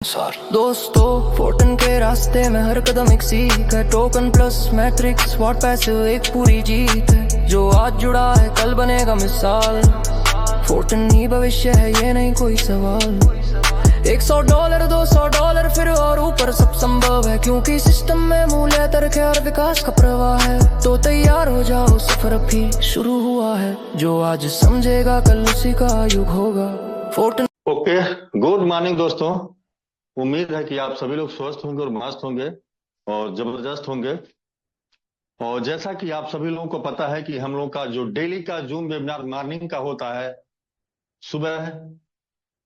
दोस्तों फोर्टन के रास्ते में हर कदम एक सीख है। टोकन प्लस मैट्रिक्स स्वॉट पैसिव एक पूरी जीत है। जो आज जुड़ा है कल बनेगा मिसाल। फोर्टन ही भविष्य है ये नहीं कोई सवाल। $100 $200 फिर और ऊपर सब संभव है, क्योंकि सिस्टम में मूल्य तर्क और विकास का प्रवाह है। तो तैयार हो जाओ, सफर अभी शुरू हुआ है। जो आज समझेगा कल उसी का युग होगा। फोर्टन। ओके, गुड मॉर्निंग दोस्तों। उम्मीद है कि आप सभी लोग स्वस्थ होंगे और मस्त होंगे और जबरदस्त होंगे। और जैसा कि आप सभी लोगों को पता है कि हम लोग का जो डेली का जूम वेबिनार मॉर्निंग का होता है, सुबह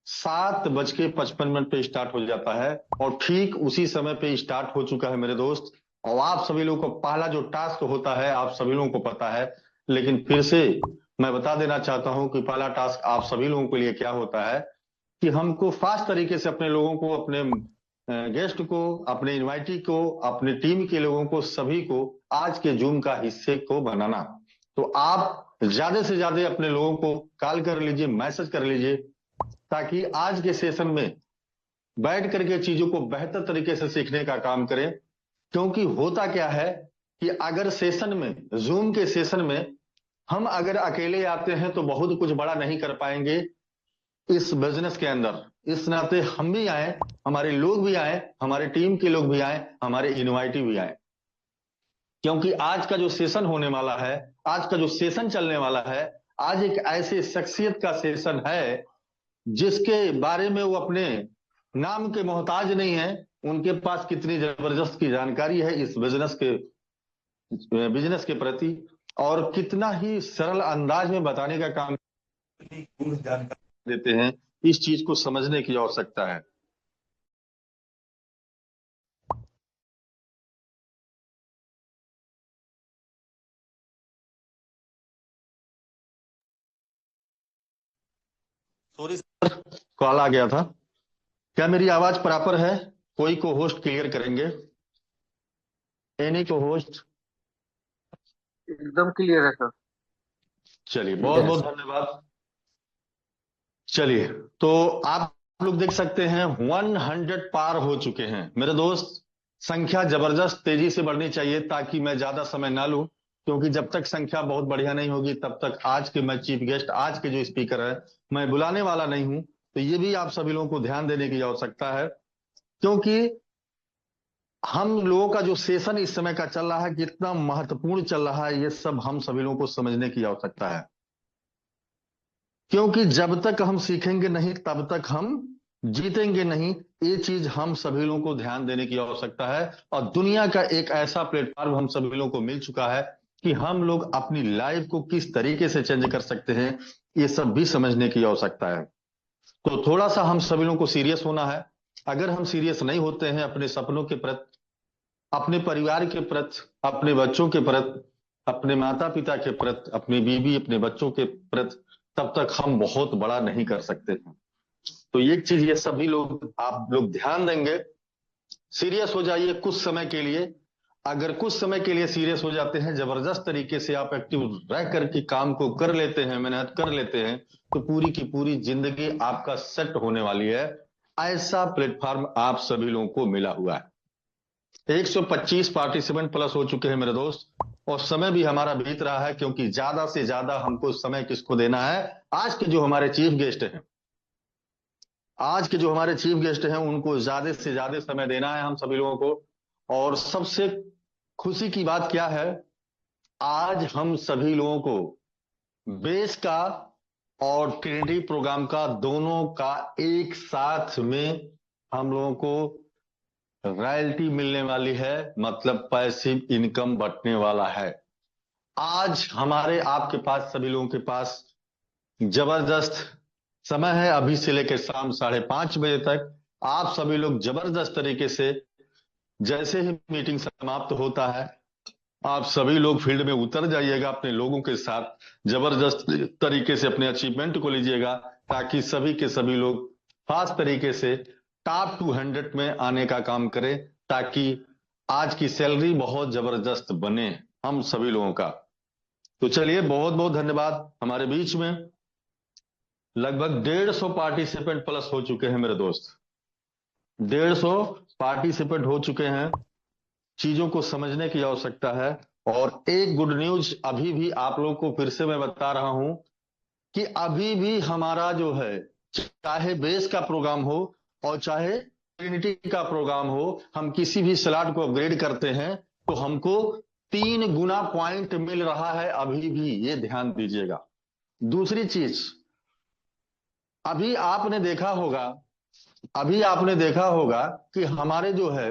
7:55 पे स्टार्ट हो जाता है और ठीक उसी समय पे स्टार्ट हो चुका है मेरे दोस्त। और आप सभी लोगों को पहला जो टास्क होता है आप सभी लोगों को पता है, लेकिन फिर से मैं बता देना चाहता हूं कि पहला टास्क आप सभी लोगों के लिए क्या होता है कि हमको फास्ट तरीके से अपने लोगों को, अपने गेस्ट को, अपने इनवाइटी को, अपने टीम के लोगों को, सभी को आज के जूम का हिस्से को बनाना। तो आप ज्यादा से ज्यादा अपने लोगों को कॉल कर लीजिए, मैसेज कर लीजिए, ताकि आज के सेशन में बैठ करके चीजों को बेहतर तरीके से सीखने का काम करें। क्योंकि होता क्या है कि अगर सेशन में, जूम के सेशन में हम अगर अकेले आते हैं तो बहुत कुछ बड़ा नहीं कर पाएंगे इस बिजनेस के अंदर। इस नाते हम भी आए, हमारे लोग भी आए, हमारे टीम के लोग भी आए, हमारे इनवाइटी भी आए। क्योंकि आज का जो सेशन होने वाला है, आज का जो सेशन चलने वाला है, आज एक ऐसे शख्सियत का सेशन है जिसके बारे में वो अपने नाम के मोहताज नहीं है। उनके पास कितनी जबरदस्त की जानकारी है इस बिजनेस के प्रति, और कितना ही सरल अंदाज में बताने का काम जानकारी देते हैं। इस चीज को समझने की आवश्यकता है। सॉरी सर, कॉल आ गया था। क्या मेरी आवाज प्रॉपर है? कोई को होस्ट क्लियर करेंगे? एनी को होस्ट? एकदम क्लियर है सर। चलिए, बहुत बहुत धन्यवाद। चलिए, तो आप लोग देख सकते हैं 100 पार हो चुके हैं मेरे दोस्त। संख्या जबरदस्त तेजी से बढ़नी चाहिए ताकि मैं ज्यादा समय ना लूं, क्योंकि जब तक संख्या बहुत बढ़िया नहीं होगी तब तक आज के मैं चीफ गेस्ट, आज के जो स्पीकर है, मैं बुलाने वाला नहीं हूं। तो ये भी आप सभी लोगों को ध्यान देने की आवश्यकता है, क्योंकि हम लोगों का जो सेशन इस समय का चल रहा है, कितना महत्वपूर्ण चल रहा है, ये सब हम सभी लोगों को समझने की आवश्यकता है। क्योंकि जब तक हम सीखेंगे नहीं तब तक हम जीतेंगे नहीं। ये चीज हम सभी लोगों को ध्यान देने की आवश्यकता है। और दुनिया का एक ऐसा प्लेटफॉर्म हम सभी लोगों को मिल चुका है कि हम लोग अपनी लाइफ को किस तरीके से चेंज कर सकते हैं, ये सब भी समझने की आवश्यकता है। तो थोड़ा सा हम सभी लोगों को सीरियस होना है। अगर हम सीरियस नहीं होते हैं अपने सपनों के प्रति, अपने परिवार के प्रति, अपने बच्चों के प्रति, अपने माता पिता के प्रति, अपनी बीवी, अपने बच्चों के प्रति, तब तक हम बहुत बड़ा नहीं कर सकते हैं। तो एक चीज ये सभी लोग, आप लोग ध्यान देंगे, सीरियस हो जाइए कुछ समय के लिए। अगर कुछ समय के लिए सीरियस हो जाते हैं, जबरदस्त तरीके से आप एक्टिव रह करके काम को कर लेते हैं, मेहनत कर लेते हैं, तो पूरी की पूरी जिंदगी आपका सेट होने वाली है। ऐसा प्लेटफॉर्म आप सभी लोगों को मिला हुआ है। 125 पार्टिसिपेंट प्लस हो चुके हैं मेरे दोस्त, और समय भी हमारा बीत रहा है, क्योंकि ज्यादा से ज्यादा हमको समय किसको देना है? आज के जो हमारे चीफ गेस्ट हैं, आज के जो हमारे चीफ गेस्ट हैं उनको ज्यादा से ज्यादा समय देना है हम सभी लोगों को। और सबसे खुशी की बात क्या है, आज हम सभी लोगों को बेस का और ट्रिनिटी प्रोग्राम का, दोनों का एक साथ में हम लोगों को रॉयल्टी मिलने वाली है, मतलब पैसिव इनकम बटने वाला है। आज हमारे, आपके पास, सभी लोगों के पास जबरदस्त समय है। अभी से लेकर शाम 5:30 बजे तक आप सभी लोग जबरदस्त तरीके से, जैसे ही मीटिंग समाप्त होता है, आप सभी लोग फील्ड में उतर जाइएगा, अपने लोगों के साथ जबरदस्त तरीके से अपने अचीवमेंट को लीजिएगा, ताकि सभी के सभी लोग फास्ट तरीके से टॉप 200 में आने का काम करें, ताकि आज की सैलरी बहुत जबरदस्त बने हम सभी लोगों का। तो चलिए, बहुत बहुत धन्यवाद। हमारे बीच में लगभग 150 पार्टिसिपेंट प्लस हो चुके हैं मेरे दोस्त। 150 पार्टिसिपेंट हो चुके हैं। चीजों को समझने की आवश्यकता है। और एक गुड न्यूज अभी भी आप लोगों को फिर से मैं बता रहा हूं कि अभी भी हमारा जो है, चाहे बेस का प्रोग्राम हो और चाहे ट्रिनिटी का प्रोग्राम हो, हम किसी भी स्लॉट को अपग्रेड करते हैं तो हमको 3 गुना पॉइंट मिल रहा है अभी भी, ये ध्यान दीजिएगा। दूसरी चीज, अभी आपने देखा होगा अभी आपने देखा होगा कि हमारे जो है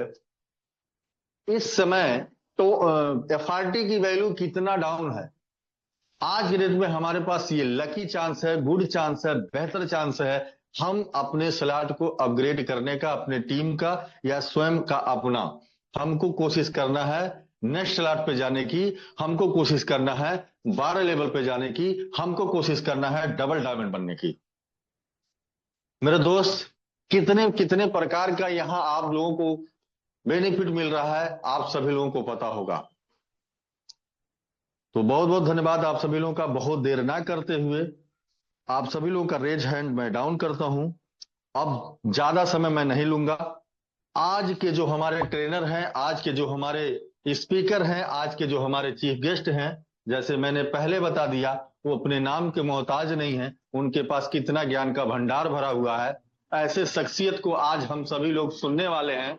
इस समय तो एफआरटी की वैल्यू कितना डाउन है। आज के डेट में हमारे पास ये लकी चांस है, गुड चांस है, बेहतर चांस है, हम अपने स्लॉट को अपग्रेड करने का, अपने टीम का या स्वयं का अपना। हमको कोशिश करना है नेक्स्ट स्लॉट पे जाने की, हमको कोशिश करना है 12 लेवल पे जाने की, हमको कोशिश करना है डबल डायमंड बनने की। मेरे दोस्त, कितने कितने प्रकार का यहां आप लोगों को बेनिफिट मिल रहा है, आप सभी लोगों को पता होगा। तो बहुत बहुत धन्यवाद आप सभी लोगों का। बहुत देर ना करते हुए आप सभी लोगों का रेज हैंड मैं डाउन करता हूं। अब ज्यादा समय मैं नहीं लूंगा। आज के जो हमारे ट्रेनर हैं, आज के जो हमारे स्पीकर हैं, आज के जो हमारे चीफ गेस्ट हैं, जैसे मैंने पहले बता दिया, वो अपने नाम के मोहताज नहीं है, उनके पास कितना ज्ञान का भंडार भरा हुआ है। ऐसे शख्सियत को आज हम सभी लोग सुनने वाले हैं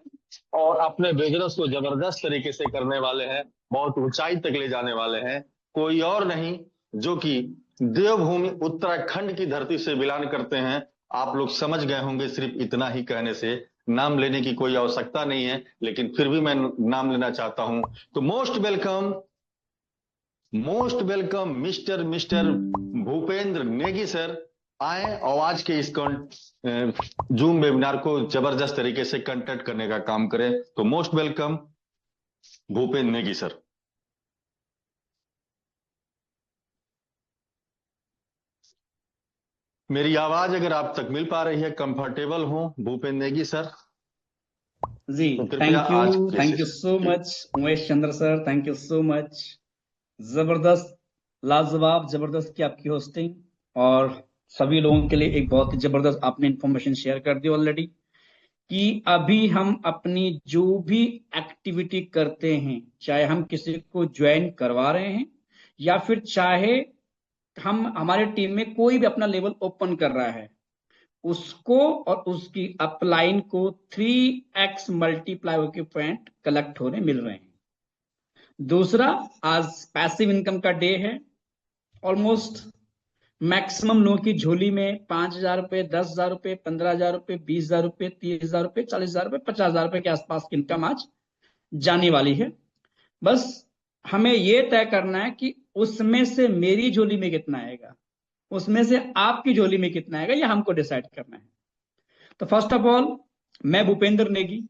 और अपने बिजनेस को जबरदस्त तरीके से करने वाले हैं, बहुत ऊंचाई तक ले जाने वाले हैं। कोई और नहीं जो कि देवभूमि उत्तराखंड की धरती से बिलोंग करते हैं। आप लोग समझ गए होंगे, सिर्फ इतना ही कहने से, नाम लेने की कोई आवश्यकता नहीं है, लेकिन फिर भी मैं नाम लेना चाहता हूं। तो most welcome mister Bhupendra Negi sir. आए और आज के इस जूम वेबिनार को जबरदस्त तरीके से कंडक्ट करने का काम करें। तो most welcome Bhupendra Negi sir. मेरी आवाज अगर आप तक मिल पा रही है, कंफर्टेबल हो भूपेंद्र नेगी सर, जी तो कृपया आज thank you so much Umesh Chandra sir, thank you so much. जबरदस्त, लाजवाब, जबरदस्त की आपकी होस्टिंग, और सभी लोगों के लिए एक बहुत ही जबरदस्त आपने इंफॉर्मेशन शेयर कर दी ऑलरेडी कि अभी हम अपनी जो भी एक्टिविटी करते हैं, चाहे हम किसी को ज्वाइन करवा रहे हैं या फिर चाहे हम हमारे टीम में कोई भी अपना लेवल ओपन कर रहा है, उसको और उसकी अपलाइन को 3x मल्टीप्लाई होकर पॉइंट कलेक्ट होने मिल रहे हैं। दूसरा, आज पैसिव इनकम का डे है। ऑलमोस्ट मैक्सिमम लोगों की झोली में 5,000 रुपए, 10,000 रुपए, 15,000 रुपए, 20,000 रुपए, 30,000 रुपए, 40,000 रुपए, 50,000 रुपए के आसपास की इनकम आज जाने वाली है। बस हमें यह तय करना है कि उसमें से मेरी झोली में कितना आएगा, उसमें से आपकी झोली में कितना आएगा, यह हमको डिसाइड करना है। तो फर्स्ट ऑफ ऑल, मैं भूपेंद्र नेगी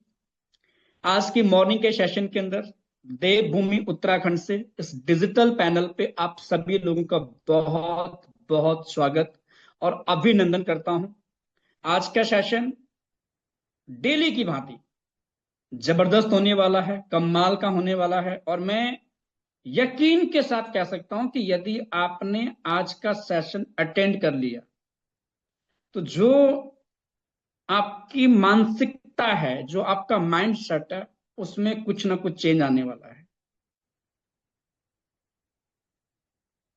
आज की मॉर्निंग के सेशन के अंदर देवभूमि उत्तराखंड से इस डिजिटल पैनल पे आप सभी लोगों का बहुत बहुत स्वागत और अभिनंदन करता हूं। आज का सेशन डेली की भांति जबरदस्त होने वाला है, कमाल का होने वाला है, और मैं यकीन के साथ कह सकता हूं कि यदि आपने आज का सेशन अटेंड कर लिया तो जो आपकी मानसिकता है, जो आपका माइंड सेट है, उसमें कुछ ना कुछ चेंज आने वाला है।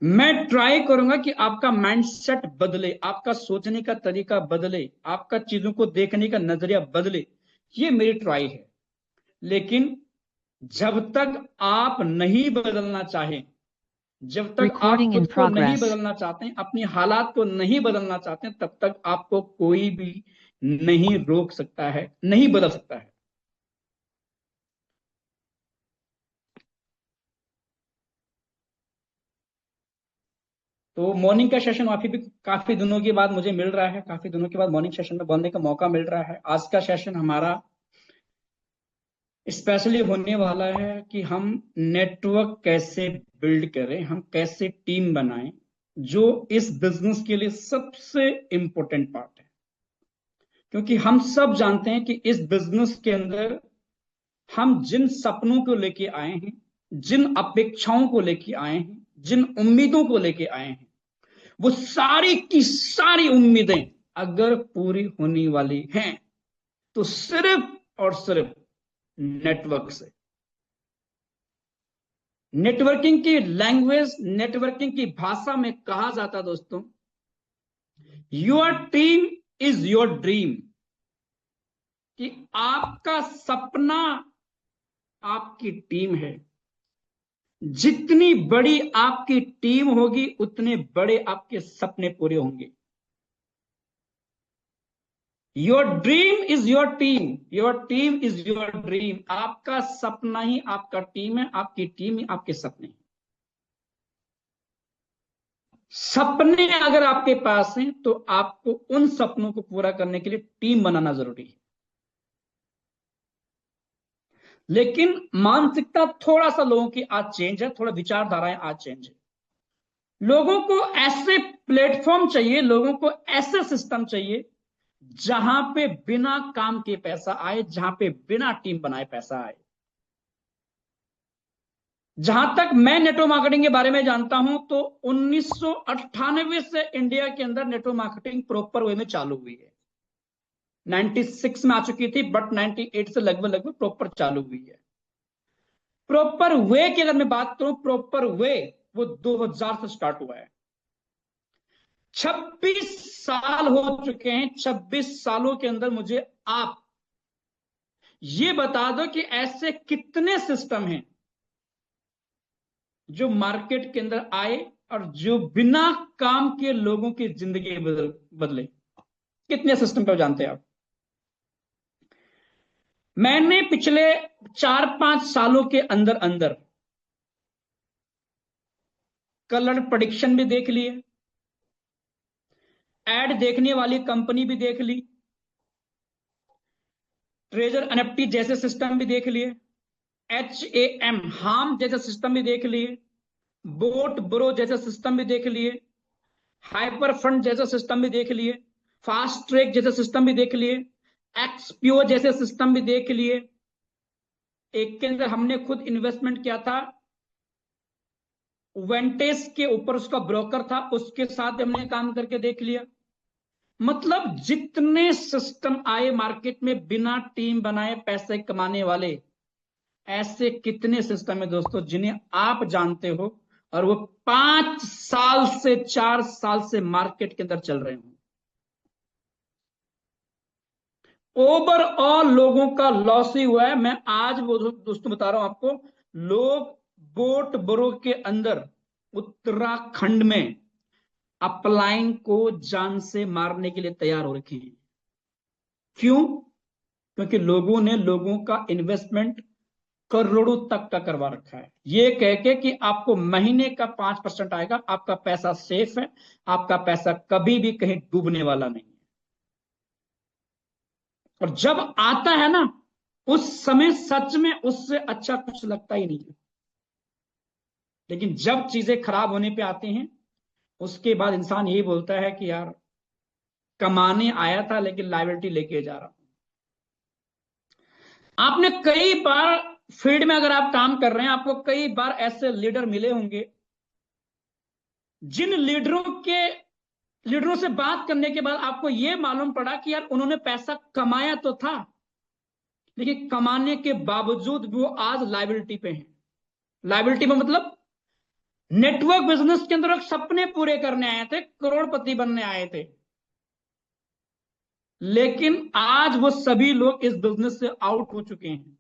मैं ट्राई करूंगा कि आपका माइंडसेट बदले, आपका सोचने का तरीका बदले, आपका चीजों को देखने का नजरिया बदले, ये मेरी ट्राई है। लेकिन जब तक आप नहीं बदलना चाहें, जब तक आप खुद को नहीं बदलना चाहते हैं, अपनी हालात को नहीं बदलना चाहते हैं, तब तक आपको कोई भी नहीं रोक सकता है, नहीं बदल सकता है। तो मॉर्निंग का सेशन काफी दिनों के बाद मुझे मिल रहा है, काफी दिनों के बाद मॉर्निंग सेशन में बोलने का मौका मिल रहा है। आज का सेशन हमारा स्पेशली होने वाला है कि हम नेटवर्क कैसे बिल्ड करें, हम कैसे टीम बनाएं, जो इस बिजनेस के लिए सबसे इंपॉर्टेंट पार्ट है। क्योंकि हम सब जानते हैं कि इस बिजनेस के अंदर हम जिन सपनों को लेके आए हैं, जिन अपेक्षाओं को लेके आए हैं, जिन उम्मीदों को लेके आए हैं, वो सारी की सारी उम्मीदें अगर पूरी होने वाली हैं तो सिर्फ और सिर्फ नेटवर्क से। नेटवर्किंग की लैंग्वेज, नेटवर्किंग की भाषा में कहा जाता दोस्तों, your team is your dream, कि आपका सपना आपकी टीम है। जितनी बड़ी आपकी टीम होगी उतने बड़े आपके सपने पूरे होंगे। Your dream is your team, your team is your dream. आपका सपना ही आपका टीम है, आपकी टीम ही आपके सपने हैं। सपने अगर आपके पास हैं तो आपको उन सपनों को पूरा करने के लिए टीम बनाना जरूरी है। लेकिन मानसिकता थोड़ा सा लोगों की आज चेंज है, थोड़ा विचारधाराएं आज चेंज है। लोगों को ऐसे प्लेटफॉर्म चाहिए, लोगों को ऐसे सिस्टम चाहिए जहां पे बिना काम के पैसा आए, जहां पे बिना टीम बनाए पैसा आए। जहां तक मैं नेटवर्क मार्केटिंग के बारे में जानता हूं तो 1998 से इंडिया के अंदर नेटवर्क मार्केटिंग प्रॉपर वे में चालू हुई है। 96 में आ चुकी थी, बट 98 से लगभग प्रॉपर चालू हुई है। प्रॉपर वे की अगर मैं बात करूं, प्रॉपर वे वो 2000 से स्टार्ट हुआ है। 26 साल हो चुके हैं। 26 सालों के अंदर मुझे आप ये बता दो कि ऐसे कितने सिस्टम हैं जो मार्केट के अंदर आए और जो बिना काम के लोगों की जिंदगी बदले। कितने सिस्टम पे जानते हैं आप? मैंने पिछले 4-5 सालों के अंदर अंदर कलर प्रेडिक्शन भी देख लिए, एड देखने वाली कंपनी भी देख ली, ट्रेजर एनएफटी जैसे सिस्टम भी देख लिए, HAM हाम जैसे सिस्टम भी देख लिए, बोट ब्रो जैसे सिस्टम भी देख लिए, हाइपर फंड जैसे सिस्टम भी देख लिए, फास्ट ट्रैक जैसे सिस्टम भी देख लिए, एक्सपीओ जैसे सिस्टम भी देख लिए। एक के अंदर हमने खुद इन्वेस्टमेंट किया था, वेंटेस के ऊपर उसका ब्रोकर था, उसके साथ हमने काम करके देख लिया। मतलब जितने सिस्टम आए मार्केट में बिना टीम बनाए पैसे कमाने वाले, ऐसे कितने सिस्टम है दोस्तों जिन्हें आप जानते हो और वो 5 साल से 4 साल से मार्केट के अंदर चल रहे हो। ओवरऑल लोगों का लॉस ही हुआ है। मैं आज वो दोस्तों बता रहा हूं आपको, लोग बोट ब्रो के अंदर उत्तराखंड में अपलाइन को जान से मारने के लिए तैयार हो रखे हैं। क्यों? क्योंकि लोगों ने लोगों का इन्वेस्टमेंट करोड़ों तक का करवा रखा है, ये कह के कि आपको महीने का 5% आएगा, आपका पैसा सेफ है, आपका पैसा कभी भी कहीं डूबने वाला नहीं है। और जब आता है ना, उस समय सच में उससे अच्छा कुछ लगता ही नहीं है। लेकिन जब चीजें खराब होने पे आती हैं, उसके बाद इंसान यही बोलता है कि यार कमाने आया था लेकिन लायबिलिटी लेके जा रहा हूं। आपने कई बार फील्ड में अगर आप काम कर रहे हैं, आपको कई बार ऐसे लीडर मिले होंगे जिन लीडरों से बात करने के बाद आपको यह मालूम पड़ा कि यार उन्होंने पैसा कमाया तो था, लेकिन कमाने के बावजूद वो आज लायबिलिटी पे हैं। लायबिलिटी में मतलब नेटवर्क बिजनेस के अंदर सपने पूरे करने आए थे, करोड़पति बनने आए थे, लेकिन आज वो सभी लोग इस बिजनेस से आउट हो चुके हैं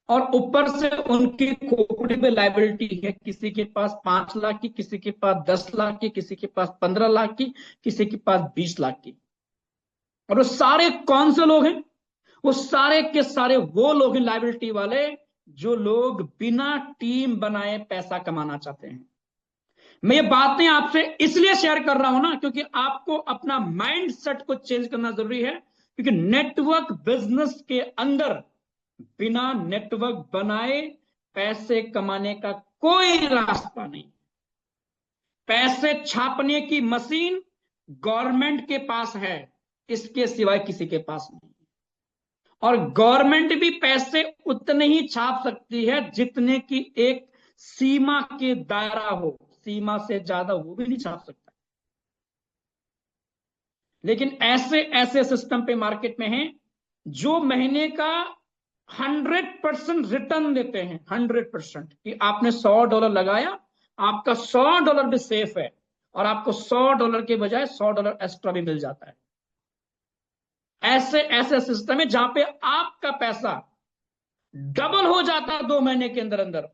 और ऊपर से उनकी खोपड़ी पे लायबिलिटी है। किसी के पास 5 लाख की, किसी के पास 10 लाख की, किसी के पास 15 लाख की, किसी के पास 20 लाख की। और वो सारे कौन से लोग हैं? वो सारे के सारे वो लोग हैं लायबिलिटी वाले, जो लोग बिना टीम बनाए पैसा कमाना चाहते हैं। मैं ये बातें आपसे इसलिए शेयर कर रहा हूं ना, क्योंकि आपको अपना माइंड सेट को चेंज करना जरूरी है। क्योंकि नेटवर्क बिजनेस के अंदर बिना नेटवर्क बनाए पैसे कमाने का कोई रास्ता नहीं। पैसे छापने की मशीन गवर्नमेंट के पास है, इसके सिवाय किसी के पास नहीं। और गवर्नमेंट भी पैसे उतने ही छाप सकती है जितने की एक सीमा के दायरा हो, सीमा से ज्यादा वो भी नहीं छाप सकता। लेकिन ऐसे ऐसे सिस्टम पे मार्केट में हैं जो महीने का 100% रिटर्न देते हैं, 100%, कि आपने $100 लगाया, आपका $100 भी सेफ है, और आपको $100 के बजाय $100 एक्स्ट्रा भी मिल जाता है। ऐसे ऐसे सिस्टम है जहां पे आपका पैसा डबल हो जाता है 2 महीने के अंदर अंदर,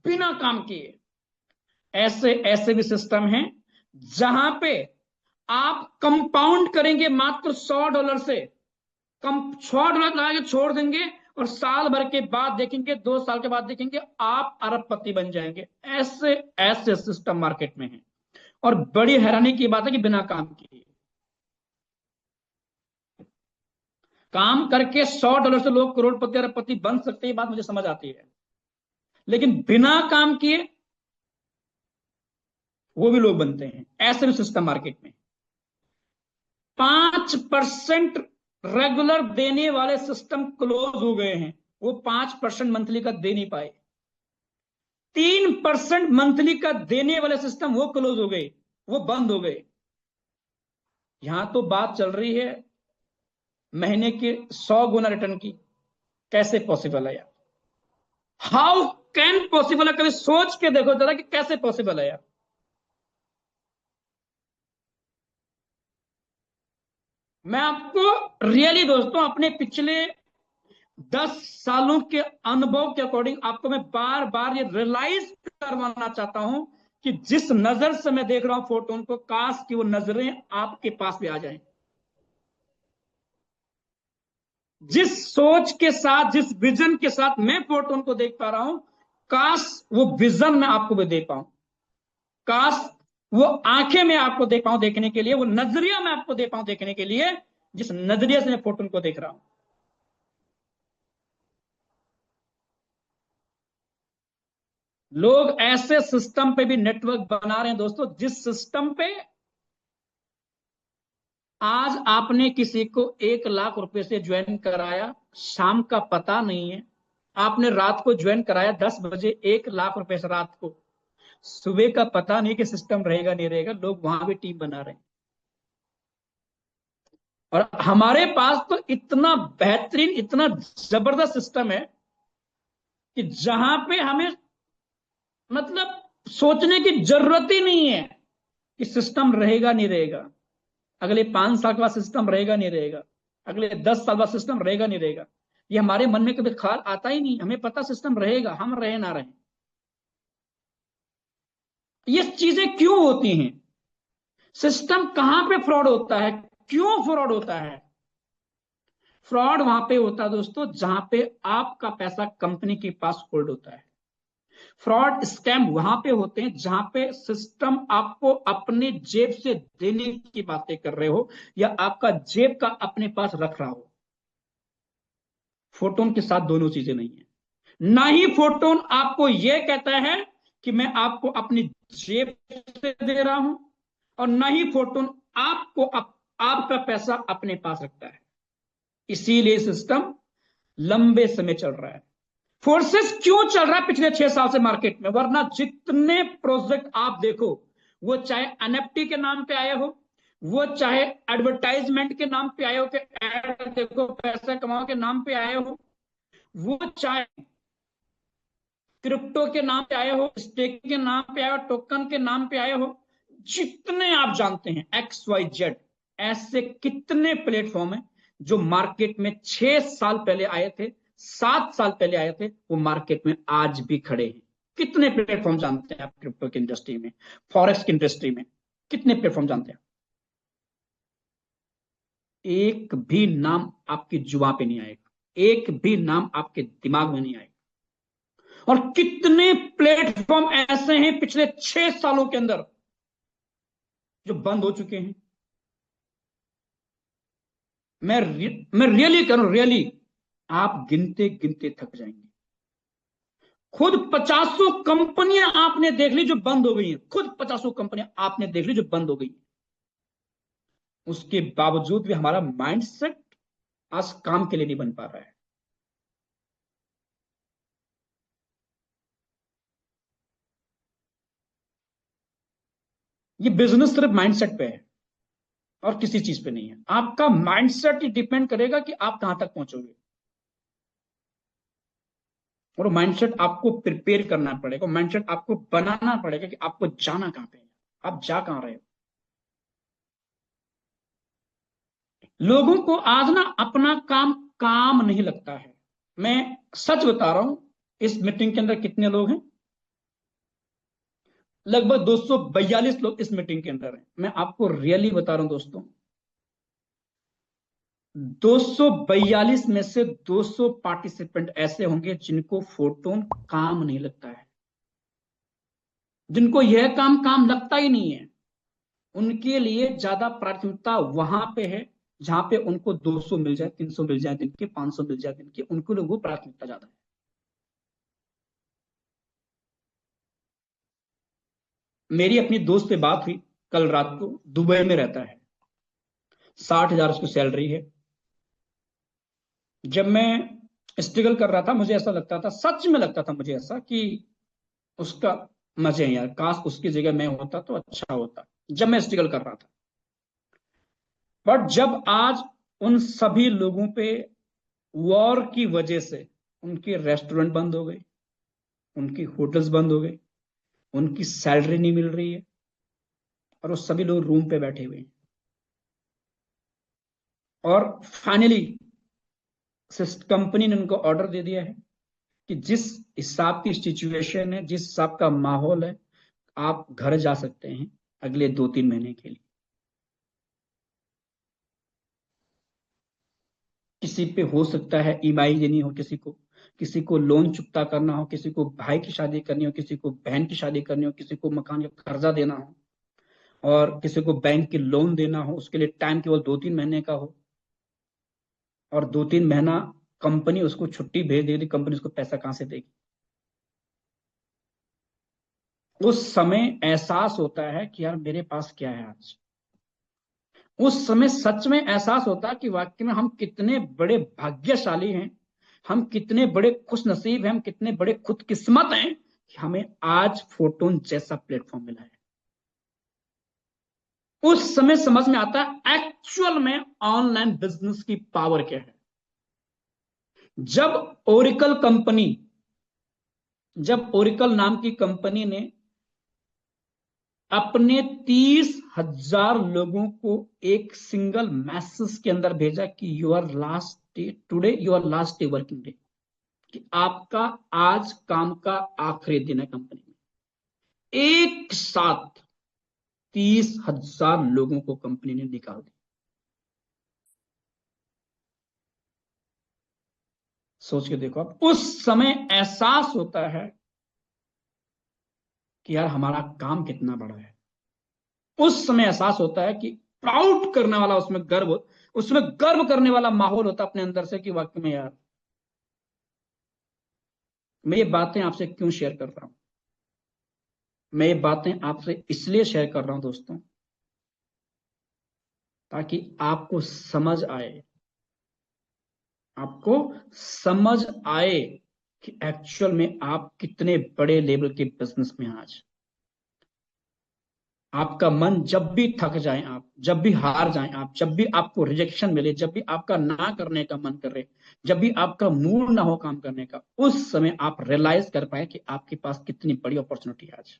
बिना काम किए। ऐसे ऐसे भी सिस्टम हैं जहां पे आप कंपाउंड करेंगे मात्र $100 से, कम $100 लगा के छोड़ देंगे, और साल भर के बाद देखेंगे, 2 साल के बाद देखेंगे, आप अरबपति बन जाएंगे। ऐसे ऐसे सिस्टम मार्केट में है, और बड़ी हैरानी की बात है कि बिना काम किए। काम करके $100 से लोग करोड़पति अरबपति बन सकते हैं, ये बात मुझे समझ आती है, लेकिन बिना काम किए वो भी लोग बनते हैं। ऐसे भी सिस्टम मार्केट में। 5% रेगुलर देने वाले सिस्टम क्लोज हो गए हैं, वो 5% मंथली का दे नहीं पाए। 3% मंथली का देने वाले सिस्टम वो क्लोज हो गए, वो बंद हो गए। यहां तो बात चल रही है महीने के 100 गुना रिटर्न की। कैसे पॉसिबल है यार? हाउ कैन पॉसिबल है? कभी सोच के देखो जरा कि कैसे पॉसिबल है यार। मैं आपको रियली दोस्तों अपने पिछले 10 सालों के अनुभव के अकॉर्डिंग आपको मैं बार बार ये रियलाइज करवाना चाहता हूं कि जिस नजर से मैं देख रहा हूं फोटोन को, काश कि वो नजरें आपके पास भी आ जाएं। जिस सोच के साथ, जिस विजन के साथ मैं फोटोन को देख पा रहा हूं, काश वो विजन मैं आपको भी दे पाऊं। काश वो आंखें मैं आपको दे पाऊं देखने के लिए, वो नजरिया मैं आपको दे पाऊं देखने के लिए, जिस नजरिए से मैं फोटोन को देख रहा हूं। लोग ऐसे सिस्टम पे भी नेटवर्क बना रहे हैं दोस्तों, जिस सिस्टम पे आज आपने किसी को 1 लाख रुपए से ज्वाइन कराया, शाम का पता नहीं है। आपने रात को ज्वाइन कराया 10 बजे, 1 लाख रुपए से रात को, सुबह का पता नहीं कि सिस्टम रहेगा नहीं रहेगा। लोग वहां भी टीम बना रहे हैं। और हमारे पास तो इतना बेहतरीन, इतना जबरदस्त सिस्टम है कि जहां पे हमें मतलब सोचने की जरूरत ही नहीं है कि सिस्टम रहेगा नहीं रहेगा, अगले 5 साल के बाद सिस्टम रहेगा नहीं रहेगा, अगले 10 साल बाद सिस्टम रहेगा नहीं रहेगा। ये हमारे मन में कभी ख्याल आता ही नहीं। हमें पता सिस्टम रहेगा, हम रहे ना रहे। ये चीजें क्यों होती हैं? सिस्टम कहां पे फ्रॉड होता है, क्यों फ्रॉड होता है? फ्रॉड वहां पे होता है दोस्तों जहां पे आपका पैसा कंपनी के पास होल्ड होता है। फ्रॉड स्कैम वहां पे होते हैं जहां पे सिस्टम आपको अपने जेब से देने की बातें कर रहे हो, या आपका जेब का अपने पास रख रहा हो। फोटोन के साथ दोनों चीजें नहीं है। ना ही फोटोन आपको यह कहता है कि मैं आपको अपनी जेब से दे रहा हूं, और ना ही फोटोन आपको आपका पैसा अपने पास रखता है। इसीलिए सिस्टम लंबे समय चल रहा है। फोर्सेस क्यों चल रहा है पिछले 6 साल से मार्केट में? वरना जितने प्रोजेक्ट आप देखो, वो चाहे एनएफटी के नाम पे आए हो, वो चाहे एडवर्टाइजमेंट के नाम पे आए हो कि एड देखो पैसा कमाओ के नाम पे आए हो, वो चाहे क्रिप्टो के नाम पे आए हो, स्टेक के नाम पे आए हो, टोकन के नाम पे आए हो, जितने आप जानते हैं XYZ, ऐसे कितने प्लेटफॉर्म हैं जो मार्केट में 6 साल पहले आए थे, 7 साल पहले आए थे, वो मार्केट में आज भी खड़े हैं। कितने प्लेटफॉर्म जानते हैं आप क्रिप्टो की इंडस्ट्री में, फॉरेक्स की इंडस्ट्री में? कितने प्लेटफॉर्म जानते हैं? एक भी नाम आपकी जुबान पे नहीं आएगा, एक भी नाम आपके दिमाग में नहीं आएगा। और कितने प्लेटफॉर्म ऐसे हैं पिछले 6 सालों के अंदर जो बंद हो चुके हैं। मैं रियली करूं, रियली आप गिनते गिनते थक जाएंगे। खुद 50 कंपनियां आपने देख ली जो बंद हो गई हैं, खुद 50 कंपनियां आपने देख ली जो बंद हो गई। उसके बावजूद भी हमारा माइंडसेट आज काम के लिए नहीं बन पा रहा है। ये बिजनेस सिर्फ माइंडसेट पे है। और किसी चीज पे नहीं है। आपका माइंडसेट ही डिपेंड करेगा कि आप कहां तक पहुंचोगे, और माइंडसेट आपको प्रिपेयर करना पड़ेगा, माइंडसेट आपको बनाना पड़ेगा कि आपको जाना कहां पे है, आप जा कहां रहे हो। लोगों को आज ना अपना काम काम नहीं लगता है। मैं सच बता रहा हूं, इस मीटिंग के अंदर कितने लोग हैं? लगभग 242 लोग इस मीटिंग के अंदर हैं। मैं आपको रियली बता रहा हूं दोस्तों, 242 में से 200 पार्टिसिपेंट ऐसे होंगे जिनको फोटोन काम नहीं लगता है, जिनको यह काम काम लगता ही नहीं है। उनके लिए ज्यादा प्राथमिकता वहां पे है जहां पे उनको 200 मिल जाए, 300 मिल जाए दिन के, 500 मिल जाए दिन के, उनको लोग वो प्राथमिकता ज्यादा है। मेरी अपनी दोस्त से बात हुई कल रात को, दुबई में रहता है, 60,000 उसकी सैलरी है। जब मैं स्ट्रगल कर रहा था, मुझे ऐसा लगता था, सच में लगता था मुझे ऐसा कि उसका मजे हैं यार, काश उसकी जगह मैं होता तो अच्छा होता, जब मैं स्ट्रगल कर रहा था। बट जब आज उन सभी लोगों पे वॉर की वजह से उनके रेस्टोरेंट बंद हो गए, उनकी होटल्स बंद हो गए, उनकी सैलरी नहीं मिल रही है, और वो सभी लोग रूम पे बैठे हुए हैं, और फाइनली कंपनी ने उनको ऑर्डर दे दिया है कि जिस हिसाब की सिचुएशन है, जिस हिसाब का माहौल है, आप घर जा सकते हैं अगले 2-3 महीने के लिए। किसी पे हो सकता है ईएमआई देनी हो, किसी को लोन चुकता करना हो, किसी को भाई की शादी करनी हो, किसी को बहन की शादी करनी हो, किसी को मकान का कर्जा देना हो, और किसी को बैंक की लोन देना हो, उसके लिए टाइम केवल 2-3 महीने का हो, और 2-3 महीना कंपनी उसको छुट्टी भेज देगी, कंपनी उसको पैसा कहां से देगी? उस समय एहसास होता है कि यार मेरे पास क्या है आज। उस समय सच में एहसास होता है कि वाकई में हम कितने बड़े भाग्यशाली हैं, हम कितने बड़े खुश नसीब हैं, हम कितने बड़े खुदकिस्मत हैं कि हमें आज फोटोन जैसा प्लेटफॉर्म मिला है। उस समय समझ में आता है एक्चुअल में ऑनलाइन बिजनेस की पावर क्या है। जब ओरिकल नाम की कंपनी ने अपने 30,000 लोगों को एक सिंगल मैसेज के अंदर भेजा कि your last day today, your last day working day, कि आपका आज काम का आखिरी दिन है कंपनी में, एक साथ 30,000 लोगों को कंपनी ने निकाल दिया। सोच के देखो आप, उस समय एहसास होता है कि यार हमारा काम कितना बड़ा है। उस समय एहसास होता है कि प्राउड करने वाला, उसमें गर्व करने वाला माहौल होता है अपने अंदर से कि वाकई में यार, मैं ये बातें आपसे क्यों शेयर कर रहा हूं? मैं ये बातें आपसे इसलिए शेयर कर रहा हूं दोस्तों, ताकि आपको समझ आए कि एक्चुअल में आप कितने बड़े लेवल के बिजनेस में हैं आज। आपका मन जब भी थक जाए, आप जब भी हार जाएं, आप जब भी आपको रिजेक्शन मिले, जब भी आपका ना करने का मन करे, जब भी आपका मूड ना हो काम करने का, उस समय आप रियलाइज कर पाए कि आपके पास कितनी बड़ी अपॉर्चुनिटी है आज।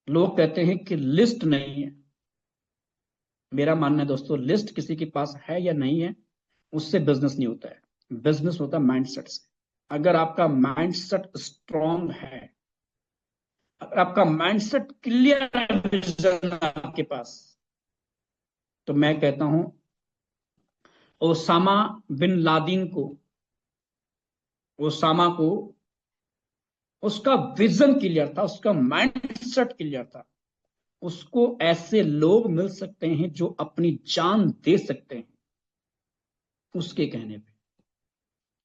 लोग कहते हैं कि लिस्ट नहीं है। मेरा मानना है दोस्तों, लिस्ट किसी के पास है या नहीं है, उससे बिजनेस नहीं होता है। बिजनेस होता है माइंडसेट से। अगर आपका माइंडसेट स्ट्रांग है, अगर आपका माइंडसेट क्लियर है, विजन आपके पास, तो मैं कहता हूं ओसामा बिन लादेन को, ओसामा को उसका विजन क्लियर था, उसका माइंडसेट क्लियर था। उसको ऐसे लोग मिल सकते हैं जो अपनी जान दे सकते हैं उसके कहने पे।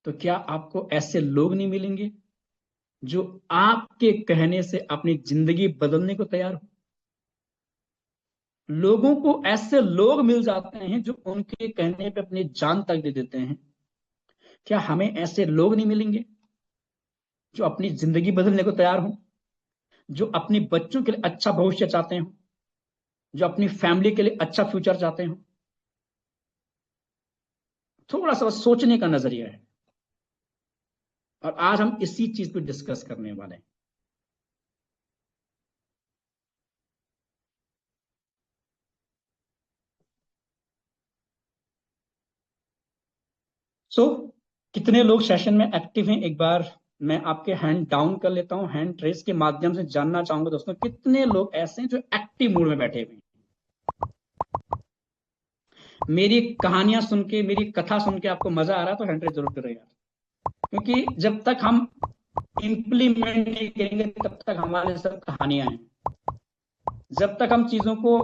तो क्या आपको ऐसे लोग नहीं मिलेंगे जो आपके कहने से अपनी जिंदगी बदलने को तैयार हो? लोगों को ऐसे लोग मिल जाते हैं जो उनके कहने पे अपनी जान तक दे देते हैं। क्या हमें ऐसे लोग नहीं मिलेंगे जो अपनी जिंदगी बदलने को तैयार हो? जो अपने बच्चों के लिए अच्छा भविष्य चाहते हो, जो अपनी फैमिली के लिए अच्छा फ्यूचर चाहते हो। थोड़ा सा बस सोचने का नजरिया है, और आज हम इसी चीज पे डिस्कस करने वाले हैं। सो कितने लोग सेशन में एक्टिव हैं, एक बार मैं आपके हैंड डाउन कर लेता हूं। हैंड रेस के माध्यम से जानना चाहूंगा दोस्तों, कितने लोग ऐसे हैं जो एक्टिव मोड में बैठे हुए हैं। मेरी कहानियां सुन के, मेरी कथा सुन के आपको मजा आ रहा है तो हैंड रेस जरूर करेगा, क्योंकि जब तक हम इंप्लीमेंट नहीं करेंगे तब तक हमारे सब कहानियां हैं। जब तक हम चीजों को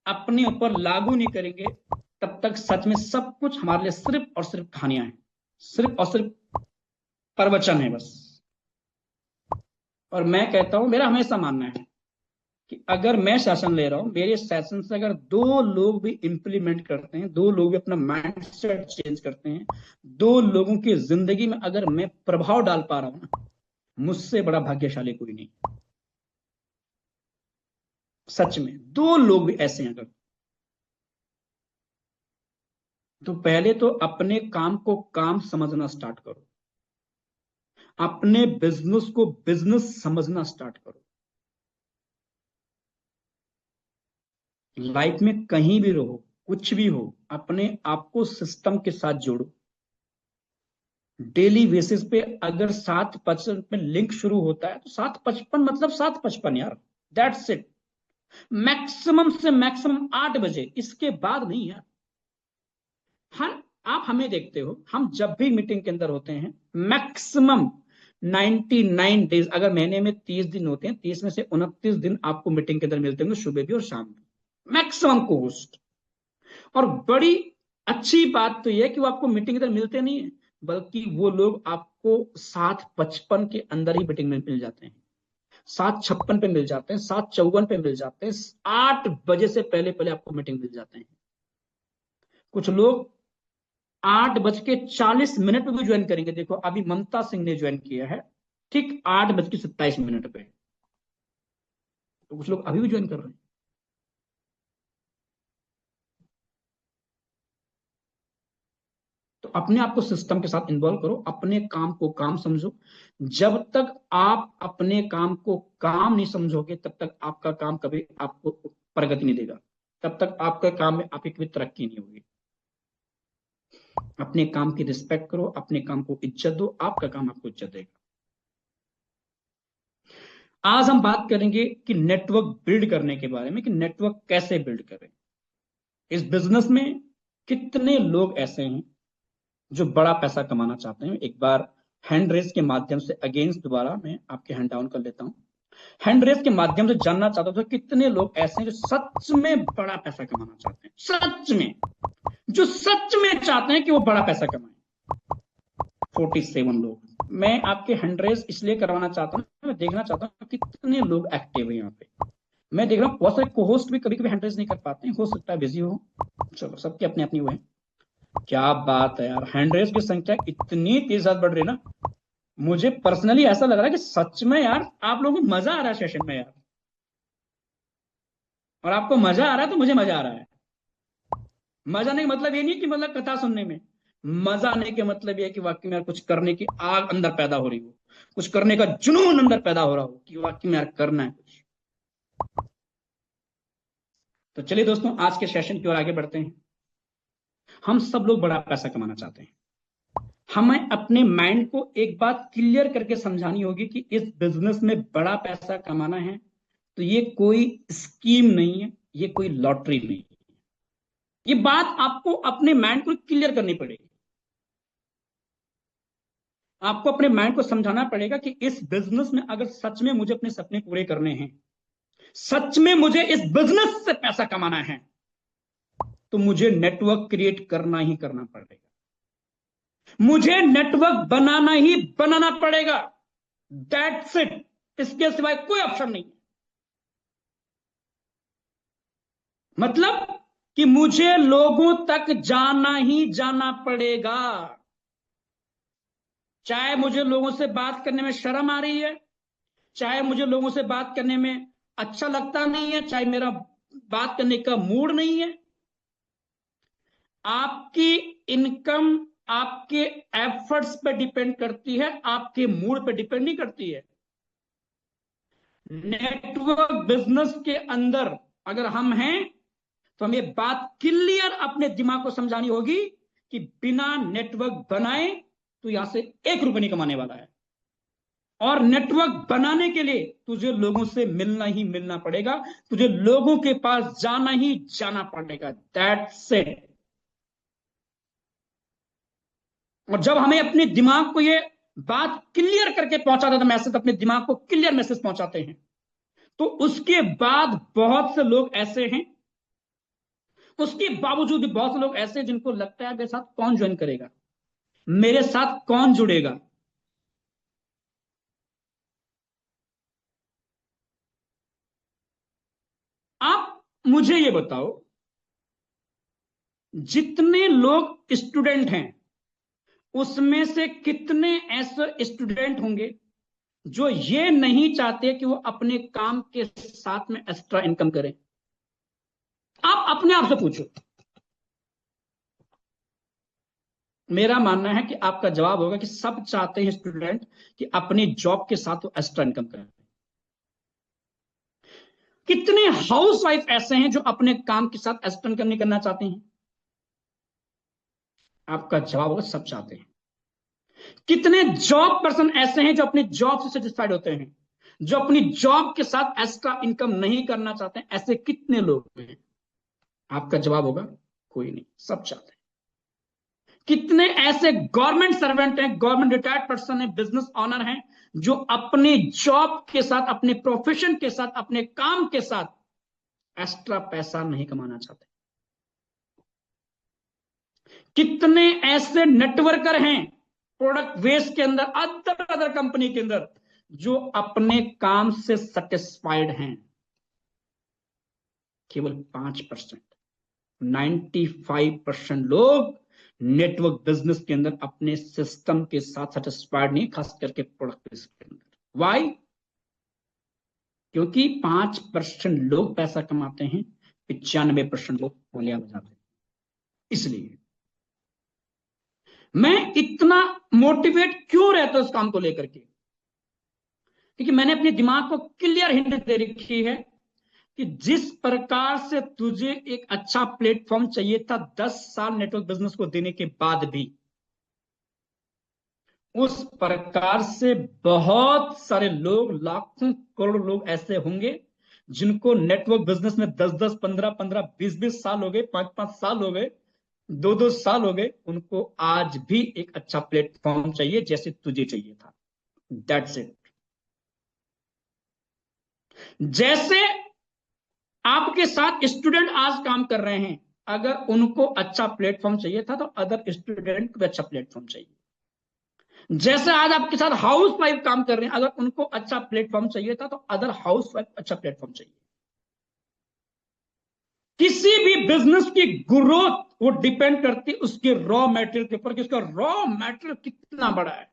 अपने ऊपर लागू नहीं करेंगे तब तक सच में सब कुछ हमारे लिए सिर्फ और सिर्फ कहानियां हैं, सिर्फ और सिर्फ प्रवचन है बस। और मैं कहता हूं, मेरा हमेशा मानना है कि अगर मैं सेशन ले रहा हूं, मेरे सेशन से अगर 2 लोग भी इंप्लीमेंट करते हैं, 2 लोग भी अपना माइंडसेट चेंज करते हैं, 2 लोगों की जिंदगी में अगर मैं प्रभाव डाल पा रहा हूं ना, मुझसे बड़ा भाग्यशाली कोई नहीं। सच में 2 लोग भी ऐसे हैं अगर, तो पहले तो अपने काम को काम समझना स्टार्ट करो, अपने बिजनेस को बिजनेस समझना स्टार्ट करो। लाइफ में कहीं भी रहो, कुछ भी हो, अपने आप को सिस्टम के साथ जोड़ो। डेली बेसिस पे अगर 7:55 में लिंक शुरू होता है तो 7:55 मतलब 7:55 यार, दैट्स इट। मैक्सिमम से मैक्सिमम 8 बजे, इसके बाद नहीं यार। हाँ, आप हमें देखते हो, हम जब भी मीटिंग के अंदर होते हैं मैक्सिमम 99 डेज, अगर महीने में 30 दिन होते हैं, 30 में से 29 दिन आपको मीटिंग के अंदर मिलते होंगे, सुबह भी और शाम भी, मैक्सिमम को होस्ट। और बड़ी अच्छी बात तो यह कि वो आपको मीटिंग के अंदर मिलते नहीं है, बल्कि वो लोग आपको 7:55 के अंदर ही मीटिंग में मिल जाते हैं, 7:56 पे मिल जाते हैं, 7:54 पे मिल जाते हैं, 8 बजे से पहले पहले आपको मीटिंग मिल जाते हैं। कुछ लोग 8:40 पे भी ज्वाइन करेंगे। देखो अभी ममता सिंह ने ज्वाइन किया है ठीक 8:27 पे, तो कुछ लोग अभी भी ज्वाइन कर रहे हैं। तो अपने आप को सिस्टम के साथ इन्वॉल्व करो, अपने काम को काम समझो। जब तक आप अपने काम को काम नहीं समझोगे तब तक आपका काम कभी आपको प्रगति नहीं देगा, तब तक आपके काम में आपकी कभी तरक्की नहीं होगी। अपने काम की रिस्पेक्ट करो, अपने काम को इज्जत दो, आपका काम आपको इज्जत देगा। आज हम बात करेंगे कि नेटवर्क बिल्ड करने के बारे में, कि नेटवर्क कैसे बिल्ड करें। इस बिजनेस में कितने लोग ऐसे हैं जो बड़ा पैसा कमाना चाहते हैं। एक बार हैंड रेस के माध्यम से अगेंस्ट दोबारा मैं आपके हैंड डाउन कर लेता हूं। हैंड रेस के माध्यम से जानना चाहता हूं कितने लोग ऐसे हैं जो सच में बड़ा पैसा कमाना चाहते हैं, सच में, जो सच में चाहते हैं कि वो बड़ा पैसा कमाएं। 47 लोग। मैं आपके हैंड रेस इसलिए करवाना चाहता हूँ, मैं देखना चाहता हूँ कितने लोग एक्टिव है यहाँ पे। मैं देख रहा हूँ बहुत सारे को होस्ट भी कभी कभी हैंड रेस नहीं कर पाते हैं, हो सकता है बिजी हो, चलो सबकी अपनी अपनी वो है। क्या बात है यार, हैंड रेस की संख्या इतनी तेज साथ बढ़ रही है ना, मुझे पर्सनली ऐसा लग रहा है कि सच में यार आप लोगों को मजा आ रहा है सेशन में यार, और आपको मजा आ रहा है तो मुझे मजा आ रहा है। मजा आने का मतलब ये नहीं कि मतलब कथा सुनने में, मजा आने के मतलब ये कि वाकई में कुछ करने की आग अंदर पैदा हो रही हो, कुछ करने का जुनून अंदर पैदा हो रहा हो कि वाकई में यार करना है कुछ। तो चलिए दोस्तों, आज के सेशन की ओर आगे बढ़ते हैं। हम सब लोग बड़ा पैसा कमाना चाहते हैं। हमें अपने माइंड को एक बात क्लियर करके समझानी होगी कि इस बिजनेस में बड़ा पैसा कमाना है तो ये कोई स्कीम नहीं है, ये कोई लॉटरी नहीं है। ये बात आपको अपने माइंड को क्लियर करनी पड़ेगी। आपको अपने माइंड को समझाना पड़ेगा कि इस बिजनेस में अगर सच में मुझे अपने सपने पूरे करने हैं, सच में मुझे इस बिजनेस से पैसा कमाना है, तो मुझे नेटवर्क क्रिएट करना ही करना पड़ेगा, मुझे नेटवर्क बनाना ही बनाना पड़ेगा। दैट्स इट, इसके सिवाय कोई ऑप्शन नहीं। मतलब कि मुझे लोगों तक जाना ही जाना पड़ेगा। चाहे मुझे लोगों से बात करने में शर्म आ रही है, चाहे मुझे लोगों से बात करने में अच्छा लगता नहीं है, चाहे मेरा बात करने का मूड नहीं है, आपकी इनकम आपके एफर्ट्स पे डिपेंड करती है, आपके मूड पे डिपेंड नहीं करती है। नेटवर्क बिजनेस के अंदर अगर हम हैं तो हमें बात क्लियर अपने दिमाग को समझानी होगी कि बिना नेटवर्क बनाए तो यहां से 1 रुपए नहीं कमाने वाला है, और नेटवर्क बनाने के लिए तुझे लोगों से मिलना ही मिलना पड़ेगा, तुझे लोगों के पास जाना ही जाना पड़ेगा। That's it. और जब हमें अपने दिमाग को ये बात क्लियर करके पहुंचाते, मैसेज अपने दिमाग को क्लियर मैसेज पहुंचाते हैं, तो उसके बाद बहुत से लोग ऐसे हैं, उसके बावजूद भी बहुत से लोग ऐसे हैं जिनको लगता है मेरे साथ कौन ज्वाइन करेगा, मेरे साथ कौन जुड़ेगा। आप मुझे ये बताओ, जितने लोग स्टूडेंट हैं उसमें से कितने ऐसे स्टूडेंट होंगे जो ये नहीं चाहते कि वो अपने काम के साथ में एक्स्ट्रा इनकम करें? आप अपने आप से पूछो। मेरा मानना है कि आपका जवाब होगा कि सब चाहते हैं स्टूडेंट कि अपनी जॉब के साथ वो एक्स्ट्रा इनकम करें। कितने हाउसवाइफ ऐसे हैं जो अपने काम के साथ एक्स्ट्रा इनकम नहीं करना चाहते हैं? आपका जवाब होगा सब चाहते हैं। कितने जॉब पर्सन ऐसे हैं जो अपनी जॉब से सेटिस्फाइड होते हैं, जो अपनी जॉब के साथ एक्स्ट्रा इनकम नहीं करना चाहते हैं? ऐसे कितने लोग हैं? आपका जवाब होगा कोई नहीं, सब चाहते हैं। कितने ऐसे गवर्नमेंट सर्वेंट हैं, गवर्नमेंट रिटायर्ड पर्सन है, बिजनेस ऑनर हैं, जो अपनी जॉब के साथ, अपने प्रोफेशन के साथ, अपने काम के साथ एक्स्ट्रा पैसा नहीं कमाना चाहते? कितने ऐसे नेटवर्कर हैं प्रोडक्ट वेस्ट के अंदर, अदर कंपनी के अंदर, जो अपने काम से सेटिस्फाइड हैं? केवल 5%। 95% लोग नेटवर्क बिजनेस के अंदर अपने सिस्टम के साथ सेटिस्फाइड नहीं, खास करके प्रोडक्ट बेस के अंदर। वाई? क्योंकि 5% लोग पैसा कमाते हैं, 95% लोग गोलियां बजाते हैं। इसलिए मैं इतना मोटिवेट क्यों रहता हूं इस काम को लेकर के? क्योंकि मैंने अपने दिमाग को क्लियर हिंट दे रखी है कि जिस प्रकार से तुझे एक अच्छा प्लेटफॉर्म चाहिए था 10 साल नेटवर्क बिजनेस को देने के बाद भी, उस प्रकार से बहुत सारे लोग, लाखों करोड़ लोग ऐसे होंगे जिनको नेटवर्क बिजनेस में 10-10, 15-15, 20-20 साल हो गए, 5-5 साल हो गए, 2-2 साल हो गए, उनको आज भी एक अच्छा प्लेटफॉर्म चाहिए जैसे तुझे चाहिए था। That's it. जैसे आपके साथ स्टूडेंट आज काम कर रहे हैं, अगर उनको अच्छा प्लेटफॉर्म चाहिए था तो अदर स्टूडेंट को अच्छा प्लेटफॉर्म चाहिए। जैसे आज आपके साथ हाउस वाइफ काम कर रहे हैं, अगर उनको अच्छा प्लेटफॉर्म चाहिए था तो अदर हाउस वाइफ अच्छा प्लेटफॉर्म चाहिए। किसी भी बिजनेस की ग्रोथ वो डिपेंड करती है उसके रॉ मटेरियल के ऊपर कि उसका रॉ मटेरियल कितना बड़ा है।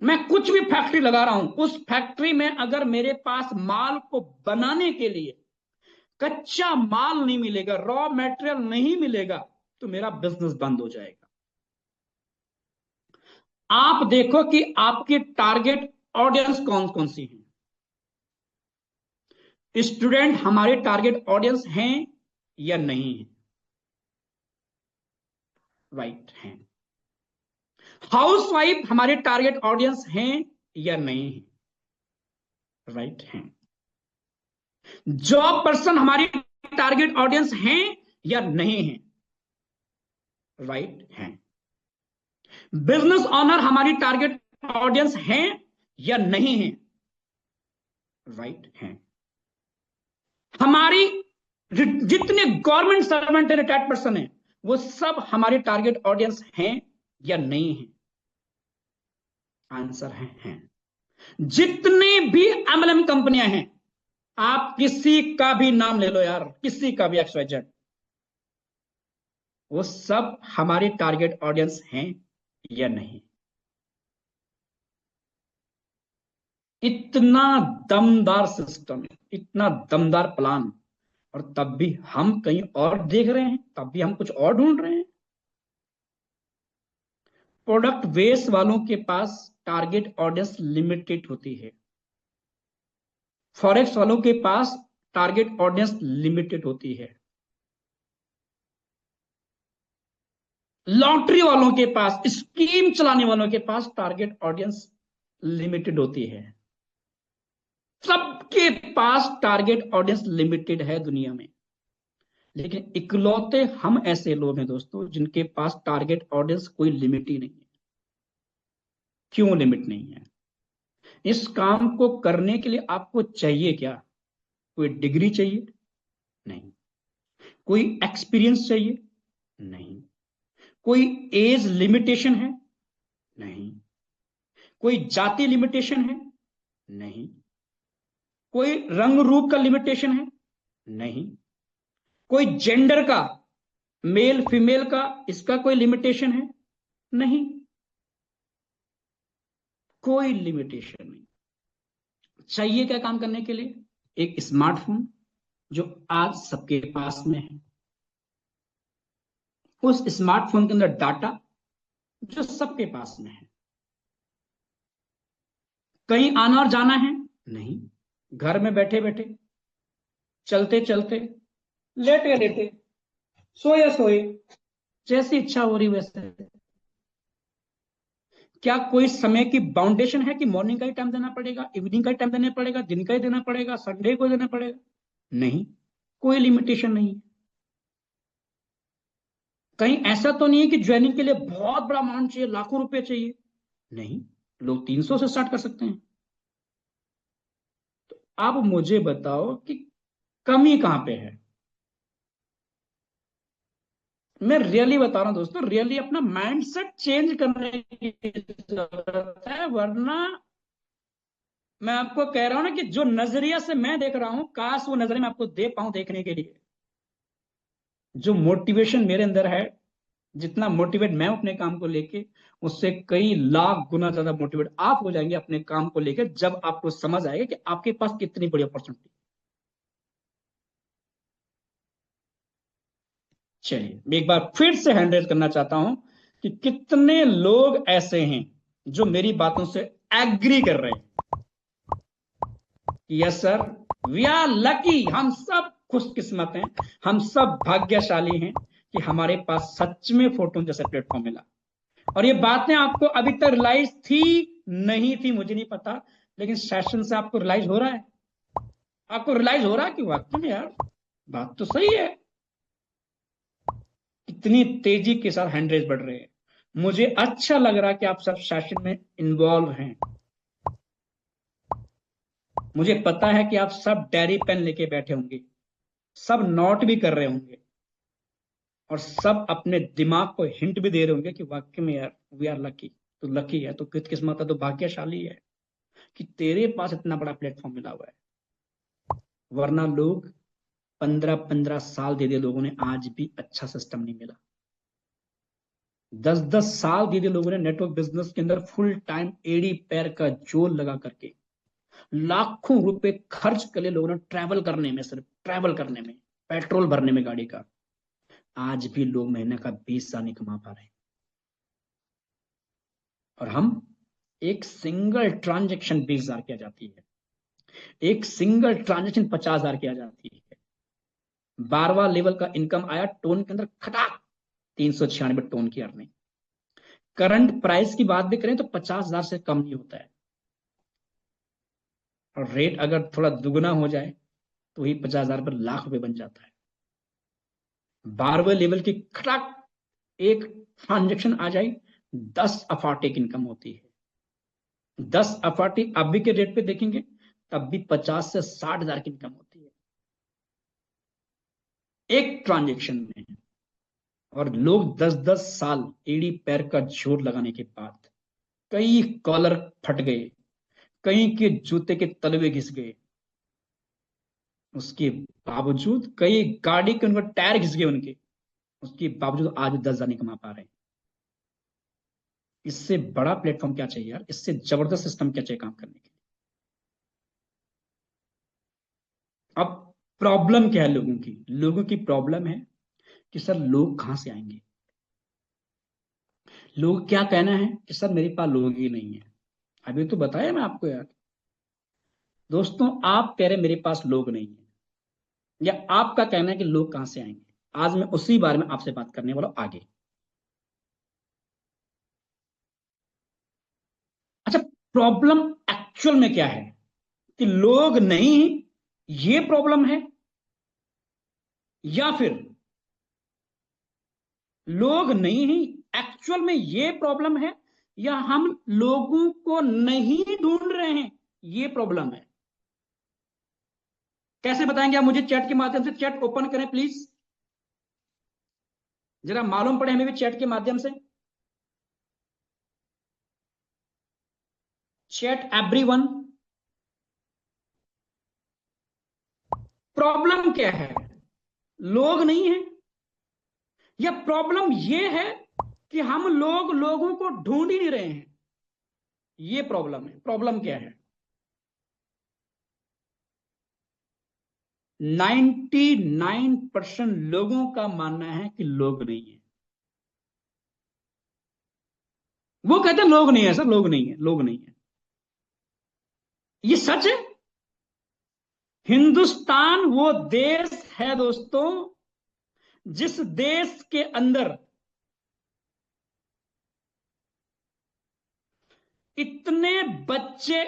मैं कुछ भी फैक्ट्री लगा रहा हूं, उस फैक्ट्री में अगर मेरे पास माल को बनाने के लिए कच्चा माल नहीं मिलेगा, रॉ मटेरियल नहीं मिलेगा, तो मेरा बिजनेस बंद हो जाएगा। आप देखो कि आपकी टारगेट ऑडियंस कौन कौन सी है। स्टूडेंट हमारे टारगेट ऑडियंस हैं या नहीं है? राइट हैं। हाउसवाइफ हमारे टारगेट ऑडियंस हैं या नहीं है? राइट हैं। जॉब पर्सन हमारी टारगेट ऑडियंस हैं या नहीं है? राइट हैं। बिजनेस ऑनर हमारी टारगेट ऑडियंस हैं या नहीं है? राइट हैं। हमारी जितने गवर्नमेंट सर्वेंट है, रिटायर्ड पर्सन है, वो सब हमारे टारगेट ऑडियंस हैं या नहीं है? आंसर है। जितने भी एमएलएम कंपनियां हैं, आप किसी का भी नाम ले लो यार, किसी का भी XYZ, वो सब हमारी टारगेट ऑडियंस हैं या नहीं? इतना दमदार सिस्टम, इतना दमदार प्लान, और तब भी हम कहीं और देख रहे हैं, तब भी हम कुछ और ढूंढ रहे हैं। प्रोडक्ट बेस वालों के पास टारगेट ऑडियंस लिमिटेड होती है, फॉरेक्स वालों के पास टारगेट ऑडियंस लिमिटेड होती है, लॉटरी वालों के पास, स्कीम चलाने वालों के पास टारगेट ऑडियंस लिमिटेड होती है। सबके पास टारगेट ऑडियंस लिमिटेड है दुनिया में, लेकिन इकलौते हम ऐसे लोग हैं दोस्तों जिनके पास टारगेट ऑडियंस कोई लिमिट ही नहीं है। क्यों लिमिट नहीं है? इस काम को करने के लिए आपको चाहिए क्या? कोई डिग्री चाहिए? नहीं। कोई एक्सपीरियंस चाहिए? नहीं। कोई एज लिमिटेशन है? नहीं। कोई जाति लिमिटेशन है? नहीं। कोई रंग रूप का लिमिटेशन है? नहीं। कोई जेंडर का, मेल फीमेल का, इसका कोई लिमिटेशन है? नहीं। कोई लिमिटेशन नहीं। चाहिए क्या काम करने के लिए? एक स्मार्टफोन जो आज सबके पास में है, उस स्मार्टफोन के अंदर डाटा जो सबके पास में है। कहीं आना और जाना है? नहीं। घर में बैठे बैठे, चलते चलते, लेटे लेटे, सोए सोए, जैसी इच्छा हो रही वैसे। क्या कोई समय की बाउंडेशन है कि मॉर्निंग का ही टाइम देना पड़ेगा, इवनिंग का ही टाइम देना पड़ेगा, दिन का ही देना पड़ेगा, संडे को देना पड़ेगा? नहीं, कोई लिमिटेशन नहीं है। कहीं ऐसा तो नहीं है कि ज्वाइनिंग के लिए बहुत बड़ा अमाउंट चाहिए, लाखों रुपए चाहिए? नहीं, लोग 300 से स्टार्ट कर सकते हैं। तो आप मुझे बताओ कि कमी कहां पे है? मैं रियली बता रहा हूं दोस्तों, रियली अपना माइंडसेट चेंज करने की जरूरत है, वरना मैं आपको कह रहा हूं ना कि जो नजरिया से मैं देख रहा हूं, काश वो नजरिया मैं आपको दे पाऊं देखने के लिए। जो मोटिवेशन मेरे अंदर है, जितना मोटिवेट मैं अपने काम को लेके, उससे कई लाख गुना ज्यादा मोटिवेट आप हो जाएंगे अपने काम को लेकर, जब आपको समझ आएगा कि आपके पास कितनी बड़ी अपॉर्चुनिटी। चलिए एक बार फिर से हैंड रेज करना चाहता हूं कि कितने लोग ऐसे हैं जो मेरी बातों से एग्री कर रहे हैं। Yes sir, we are lucky, हम सब खुशकिस्मत हैं, हम सब भाग्यशाली हैं कि हमारे पास सच में फोटो जैसा प्लेटफॉर्म मिला। और ये बातें आपको अभी तक रियलाइज थी नहीं थी मुझे नहीं पता, लेकिन सेशन से आपको रियलाइज हो रहा है, आपको रियलाइज हो रहा है कि वाकई में यार बात तो सही है। इतनी तेजी के साथ हैंड रेज बढ़ रहे हैं, मुझे अच्छा लग रहा है कि आप सब सेशन में इन्वॉल्व हैं। मुझे पता है कि आप सब डायरी पेन लेके बैठे होंगे, सब नोट भी कर रहे होंगे, और सब अपने दिमाग को हिंट भी दे रहे होंगे कि वाकई में यार वी आर लकी। तो लकी है, तो किस्मत है, तो भाग्यशाली है कि तेरे पास इतना बड़ा प्लेटफॉर्म मिला हुआ है। वरना लोग 15-15 साल दे दिए लोगों ने, आज भी अच्छा सिस्टम नहीं मिला। 10-10 साल दे दिए लोगों ने नेटवर्क बिजनेस के अंदर, फुल टाइम एड़ी पैर का जोर लगा करके, लाखों रुपए खर्च कर लिए लोगों ने ट्रैवल करने में, सिर्फ ट्रैवल करने में, पेट्रोल भरने में गाड़ी का। आज भी लोग महीने का 20,000 नहीं कमा पा रहे हैं, और हम एक सिंगल ट्रांजेक्शन 20,000 की आ जाती है, एक सिंगल ट्रांजेक्शन 50,000 की आ जाती है। 12वां लेवल का इनकम आया टोन के अंदर, खटाक 396 टोन की अर्निंग। करंट प्राइस की बात भी करें तो 50,000 से कम नहीं होता है, और रेट अगर थोड़ा दुगना हो जाए तो ही 50,000 पर लाख रुपए बन जाता है। 12वें लेवल की खटाक एक ट्रांजेक्शन आ जाए, 10 अफाटे की इनकम होती है। 10 अफाटे अभी के रेट पे देखेंगे तब भी 50 से 60,000 की इनकम होती है एक ट्रांजेक्शन में। और लोग 10-10 साल एड़ी पैर का जोर लगाने के बाद, कई कॉलर फट गए, कई के जूते के तलवे घिस गए, उसके बावजूद कई गाड़ी के उनके टायर घिस गए उनके, उसके बावजूद आज 10,000 नहीं कमा पा रहे हैं। इससे बड़ा प्लेटफॉर्म क्या चाहिए यार, इससे जबरदस्त सिस्टम क्या चाहिए काम करने के लिए? अब प्रॉब्लम क्या है लोगों की प्रॉब्लम है कि सर लोग कहां से आएंगे। लोग क्या कहना है कि सर मेरे पास लोग ही नहीं है। अभी तो बताया मैं आपको यार। दोस्तों आप कह रहे मेरे पास लोग नहीं है, या आपका कहना है कि लोग कहां से आएंगे। आज मैं उसी बारे में आपसे बात करने वाला हूं आगे। अच्छा, प्रॉब्लम एक्चुअल में क्या है कि लोग नहीं, ये प्रॉब्लम है, या फिर लोग नहीं ही एक्चुअल में ये प्रॉब्लम है, या हम लोगों को नहीं ढूंढ रहे हैं ये प्रॉब्लम है। कैसे बताएंगे आप मुझे? चैट के माध्यम से चैट ओपन करें प्लीज, जरा मालूम पड़े हमें भी चैट के माध्यम से। चैट एवरीवन, प्रॉब्लम क्या है? लोग नहीं है, या प्रॉब्लम ये है कि हम लोग लोगों को ढूंढ ही नहीं रहे हैं, ये प्रॉब्लम है। प्रॉब्लम क्या है? 99% लोगों का मानना है कि लोग नहीं है। वो कहते हैं लोग नहीं है सर, लोग नहीं है, लोग नहीं है। ये सच है। हिंदुस्तान वो देश है दोस्तों, जिस देश के अंदर इतने बच्चे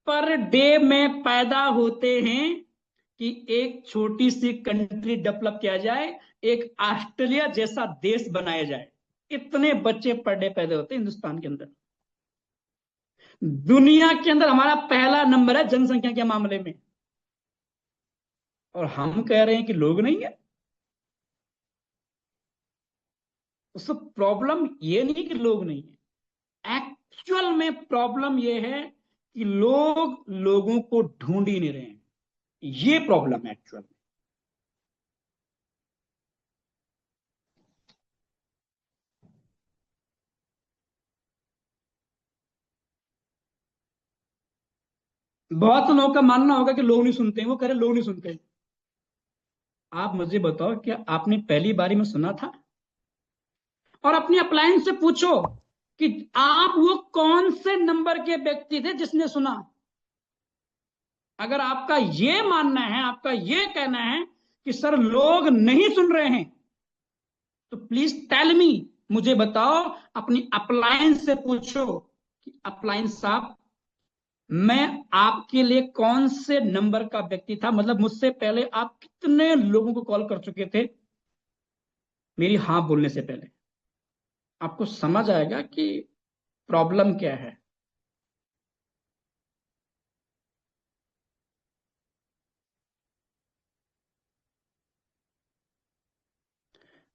पर डे में पैदा होते हैं कि एक छोटी सी कंट्री डेवलप किया जाए, एक ऑस्ट्रेलिया जैसा देश बनाया जाए। इतने बच्चे पर डे पैदा होते हैं हिंदुस्तान के अंदर। दुनिया के अंदर हमारा पहला नंबर है जनसंख्या के मामले में, और हम कह रहे हैं कि लोग नहीं है। तो प्रॉब्लम ये नहीं कि लोग नहीं है, एक्चुअल में प्रॉब्लम ये है कि लोग लोगों को ढूंढ ही नहीं रहे हैं, ये प्रॉब्लम है एक्चुअल में। बहुत लोगों का मानना होगा कि लोग नहीं सुनते हैं, वो कह रहे लोग नहीं सुनते हैं। आप मुझे बताओ, क्या आपने पहली बारी में सुना था? और अपनी अपलायंस से पूछो कि आप वो कौन से नंबर के व्यक्ति थे जिसने सुना। अगर आपका ये मानना है, आपका ये कहना है कि सर लोग नहीं सुन रहे हैं, तो प्लीज टेल मी, मुझे बताओ, अपनी अपलायंस से पूछो कि अपलायंस साहब, मैं आपके लिए कौन से नंबर का व्यक्ति था, मतलब मुझसे पहले आप कितने लोगों को कॉल कर चुके थे मेरी हाँ बोलने से पहले। आपको समझ आएगा कि प्रॉब्लम क्या है।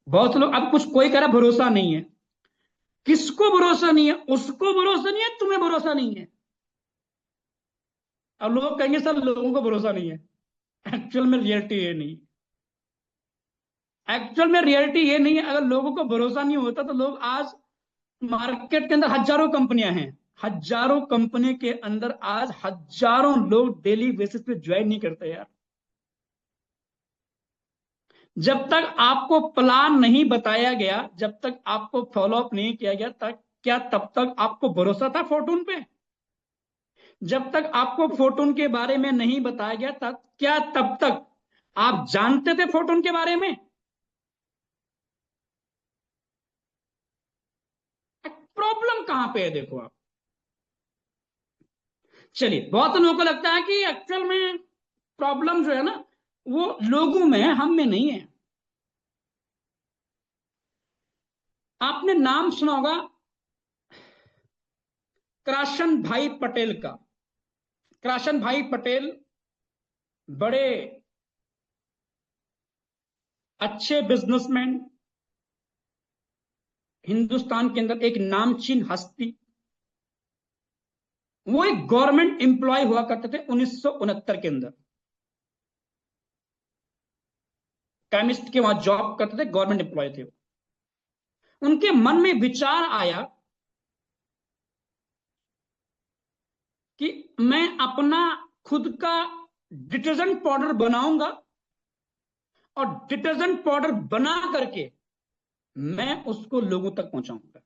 बहुत लोग, अब कुछ कोई कह रहा भरोसा नहीं है। किसको भरोसा नहीं है? उसको भरोसा नहीं है, तुम्हें भरोसा नहीं है। अब लोग कहेंगे सर लोगों को भरोसा नहीं है। एक्चुअल में रियलिटी ये नहीं, एक्चुअल में रियलिटी ये नहीं है। अगर लोगों को भरोसा नहीं होता तो लोग आज, मार्केट के अंदर हजारों कंपनियां हैं, हजारों कंपनी के अंदर आज हजारों लोग डेली बेसिस पे ज्वाइन नहीं करते यार। जब तक आपको प्लान नहीं बताया गया, जब तक आपको फॉलोअप नहीं किया गया, तक क्या तब तक आपको भरोसा था फोर्टून पे? जब तक आपको फोर्टून के बारे में नहीं बताया गया, तब क्या तब तक आप जानते थे फोर्टून के बारे में? प्रॉब्लम कहां पे है देखो आप। चलिए, बहुत लोगों को लगता है कि एक्चुअल में प्रॉब्लम जो है ना वो लोगों में है, हम में नहीं है। आपने नाम सुना होगा कराशन भाई पटेल का। कराशन भाई पटेल बड़े अच्छे बिजनेसमैन, हिंदुस्तान के अंदर एक नामचीन हस्ती। वो एक गवर्नमेंट एम्प्लॉय हुआ करते थे 1969 के अंदर। केमिस्ट के वहां जॉब करते थे, गवर्नमेंट एम्प्लॉय थे। उनके मन में विचार आया कि मैं अपना खुद का डिटर्जेंट पाउडर बनाऊंगा और डिटर्जेंट पाउडर बना करके मैं उसको लोगों तक पहुंचाऊंगा।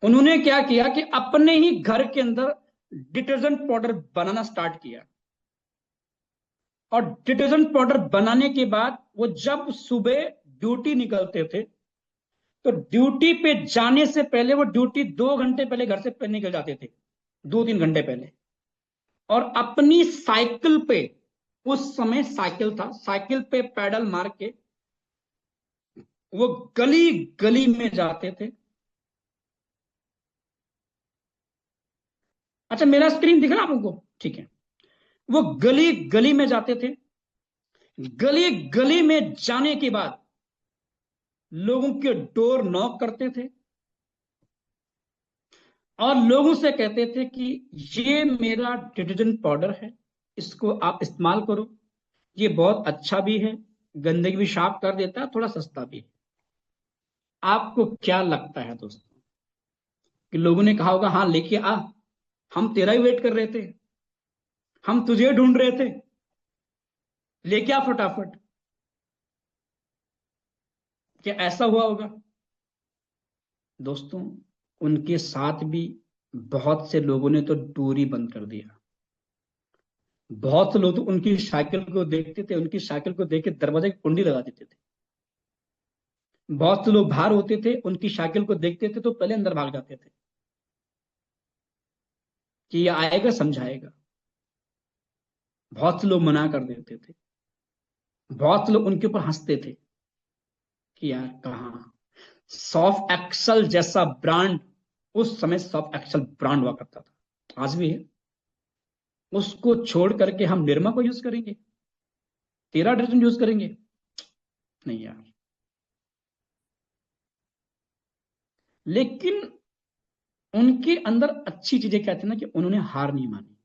उन्होंने क्या किया कि अपने ही घर के अंदर डिटर्जेंट पाउडर बनाना स्टार्ट किया, और डिटर्जेंट पाउडर बनाने के बाद वो जब सुबह ड्यूटी निकलते थे तो ड्यूटी पे जाने से पहले, वो ड्यूटी 2 घंटे पहले घर से निकल जाते थे, 2-3 घंटे पहले, और अपनी साइकिल पे, उस समय साइकिल था, साइकिल पे पैडल मार के वो गली गली में जाते थे। अच्छा, मेरा स्क्रीन दिख रहा आपको? ठीक है। वो गली गली में जाते थे, गली गली में जाने के बाद लोगों के डोर नॉक करते थे और लोगों से कहते थे कि ये मेरा डिटर्जेंट पाउडर है, इसको आप इस्तेमाल करो, ये बहुत अच्छा भी है, गंदगी भी साफ कर देता है, थोड़ा सस्ता भी है। आपको क्या लगता है दोस्तों कि लोगों ने कहा होगा हाँ लेके आ, हम तेरा ही वेट कर रहे थे, हम तुझे ढूंढ रहे थे, लेके आ फटाफट। क्या ऐसा हुआ होगा? दोस्तों, उनके साथ भी बहुत से लोगों ने तो डोरी बंद कर दिया। बहुत से लोग तो उनकी साइकिल को देखते थे, उनकी साइकिल को देख के दरवाजे की कुंडी लगा देते थे। बहुत से लोग बाहर होते थे, उनकी साइकिल को देखते थे तो पहले अंदर भाग जाते थे कि ये आएगा समझाएगा। बहुत से लोग मना कर देते थे, बहुत से लोग उनके ऊपर हंसते थे कि यार कहाँ। सॉफ्ट एक्सल जैसा ब्रांड, उस समय सॉफ्ट एक्सल ब्रांड हुआ करता था, आज भी है, उसको छोड़ करके हम निरमा को यूज करेंगे, तेरा डिटर्जेंट यूज करेंगे? नहीं यार। लेकिन उनके अंदर अच्छी चीजें क्या थी ना कि उन्होंने हार नहीं मानी।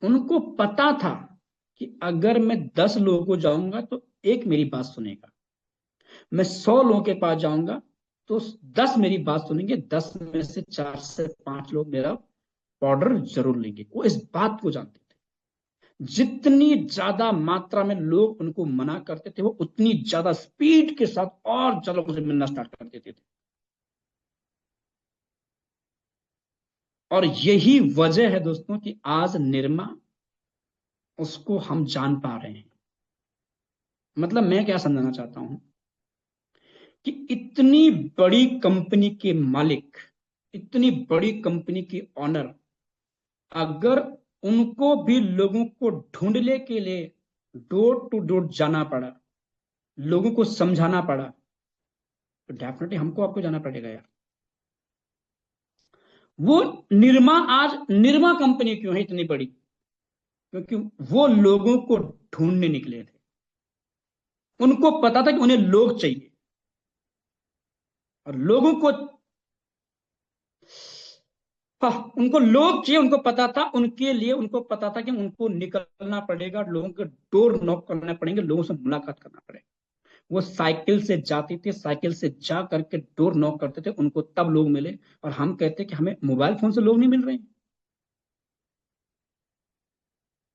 उनको पता था कि अगर मैं 10 लोगों को जाऊंगा तो एक मेरी बात सुनेगा, मैं 100 लोगों के पास जाऊंगा तो 10 मेरी बात सुनेंगे, 10 में से 4 से 5 लोग मेरा पाउडर जरूर लेंगे। वो इस बात को जानते थे। जितनी ज्यादा मात्रा में लोग उनको मना करते थे, वो उतनी ज्यादा स्पीड के साथ और ज्यादा लोगों से मिलना स्टार्ट कर देते थे। और यही वजह है दोस्तों कि आज निरमा, उसको हम जान पा रहे हैं। मतलब मैं क्या समझाना चाहता हूं कि इतनी बड़ी कंपनी के मालिक, इतनी बड़ी कंपनी के ऑनर, अगर उनको भी लोगों को ढूंढने के लिए डोर टू डोर जाना पड़ा, लोगों को समझाना पड़ा, तो डेफिनेटली हमको आपको जाना पड़ेगा यार। वो निरमा, आज निरमा कंपनी क्यों है इतनी बड़ी? क्योंकि वो लोगों को ढूंढने निकले थे। उनको पता था कि उन्हें लोग चाहिए, और लोगों को उनको लोग चाहिए, उनको पता था। उनके लिए उनको पता था कि उनको निकलना पड़ेगा, लोगों के डोर नॉक करना पड़ेंगे, लोगों से मुलाकात करना पड़ेगा। वो साइकिल से जाती थी, साइकिल से जा करके डोर नॉक करते थे, उनको तब लोग मिले। और हम कहते कि हमें मोबाइल फोन से लोग नहीं मिल रहे हैं,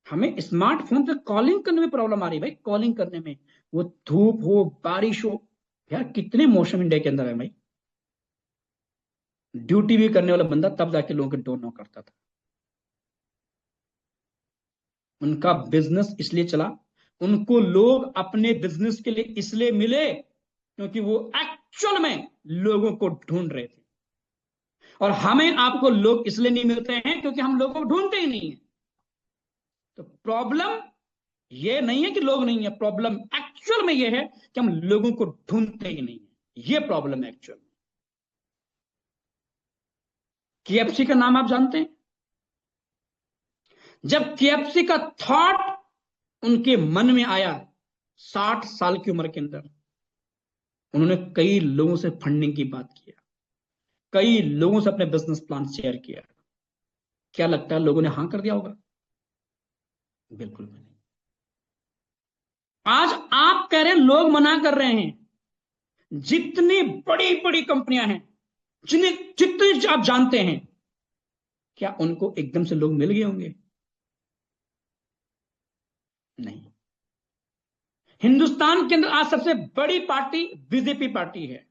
हमें स्मार्टफोन पे कॉलिंग करने में प्रॉब्लम आ रही है भाई। कॉलिंग करने में, वो धूप हो बारिश हो, यार कितने मौसम इंडिया के अंदर है भाई। ड्यूटी भी करने वाला बंदा तब जाके लोगों के डोर नॉक करता था। उनका बिजनेस इसलिए चला, उनको लोग अपने बिजनेस के लिए इसलिए मिले क्योंकि वो एक्चुअल में लोगों को ढूंढ रहे थे। और हमें आपको लोग इसलिए नहीं मिलते हैं क्योंकि हम लोगों को ढूंढते ही नहीं है। तो प्रॉब्लम ये नहीं है कि लोग नहीं है, प्रॉब्लम एक्चुअल में ये है कि हम लोगों को ढूंढते ही नहीं है। ये प्रॉब्लम है एक्चुअल में। KFC का नाम आप जानते हैं? जब KFC का थॉट उनके मन में आया 60 साल की उम्र के अंदर, उन्होंने कई लोगों से फंडिंग की बात किया, कई लोगों से अपने बिजनेस प्लान शेयर किया। क्या लगता है लोगों ने हां कर दिया होगा? बिल्कुल भी नहीं। आज आप कह रहे हैं लोग मना कर रहे हैं। जितनी बड़ी बड़ी कंपनियां हैं, जितने आप जानते हैं, क्या उनको एकदम से लोग मिल गए होंगे? नहीं। हिंदुस्तान के अंदर आज सबसे बड़ी पार्टी बीजेपी पार्टी है,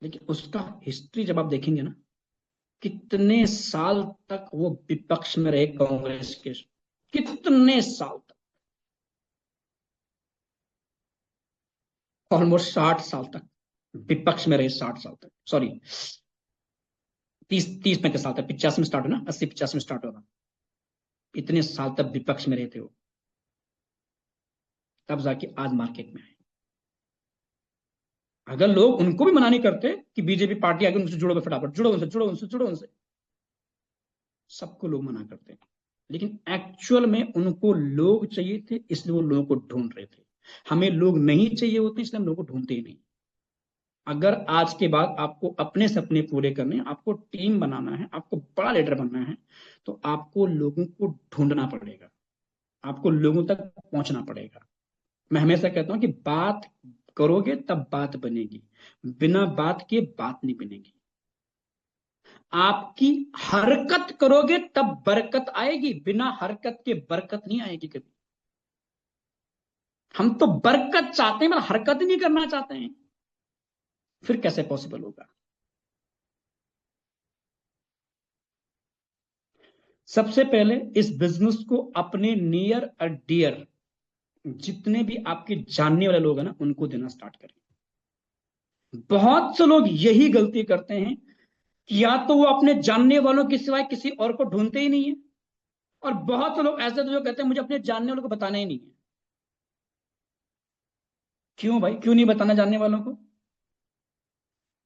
लेकिन उसका हिस्ट्री जब आप देखेंगे ना, कितने साल तक वो विपक्ष में रहे कांग्रेस के, कितने साल तक, ऑलमोस्ट 60 साल तक विपक्ष में रहे, 60 साल तक, सॉरी 30-35 साल तक, 85 में स्टार्ट हो ना, 80-85 में स्टार्ट होगा, इतने साल तक विपक्ष में रहे थे वो, तब जाके आज मार्केट में आए। अगर लोग उनको भी मना नहीं करते कि बीजेपी पार्टी आगे उनसे जुड़ो, फटाफट जुड़ो उनसे, जुड़ो उनसे, जुड़ो उनसे, सबको लोग मना करते हैं, लेकिन एक्चुअल में उनको लोग चाहिए थे, इसलिए वो लोगों को ढूंढ रहे थे। हमें लोग नहीं चाहिए होते, इसलिए हम लोगों को ढूंढते ही नहीं। अगर आज के बाद आपको अपने सपने पूरे करने हैं, आपको टीम बनाना है, आपको बड़ा लीडर बनना है, तो आपको लोगों को ढूंढना पड़ेगा, आपको लोगों तक पहुंचना पड़ेगा। मैं हमेशा कहता हूं कि बात करोगे तब बात बनेगी, बिना बात के बात नहीं बनेगी। आपकी हरकत करोगे तब बरकत आएगी, बिना हरकत के बरकत नहीं आएगी कभी। हम तो बरकत चाहते हैं, मतलब हरकत ही नहीं करना चाहते हैं, फिर कैसे पॉसिबल होगा? सबसे पहले इस बिजनेस को अपने नियर और डियर, जितने भी आपके जानने वाले लोग हैं ना, उनको देना स्टार्ट करें। बहुत से लोग यही गलती करते हैं कि या तो वो अपने जानने वालों के सिवाय किसी और को ढूंढते ही नहीं है, और बहुत से लोग ऐसे तो जो कहते हैं मुझे अपने जानने वालों को बताना ही नहीं है। क्यों भाई, क्यों नहीं बताना जानने वालों को?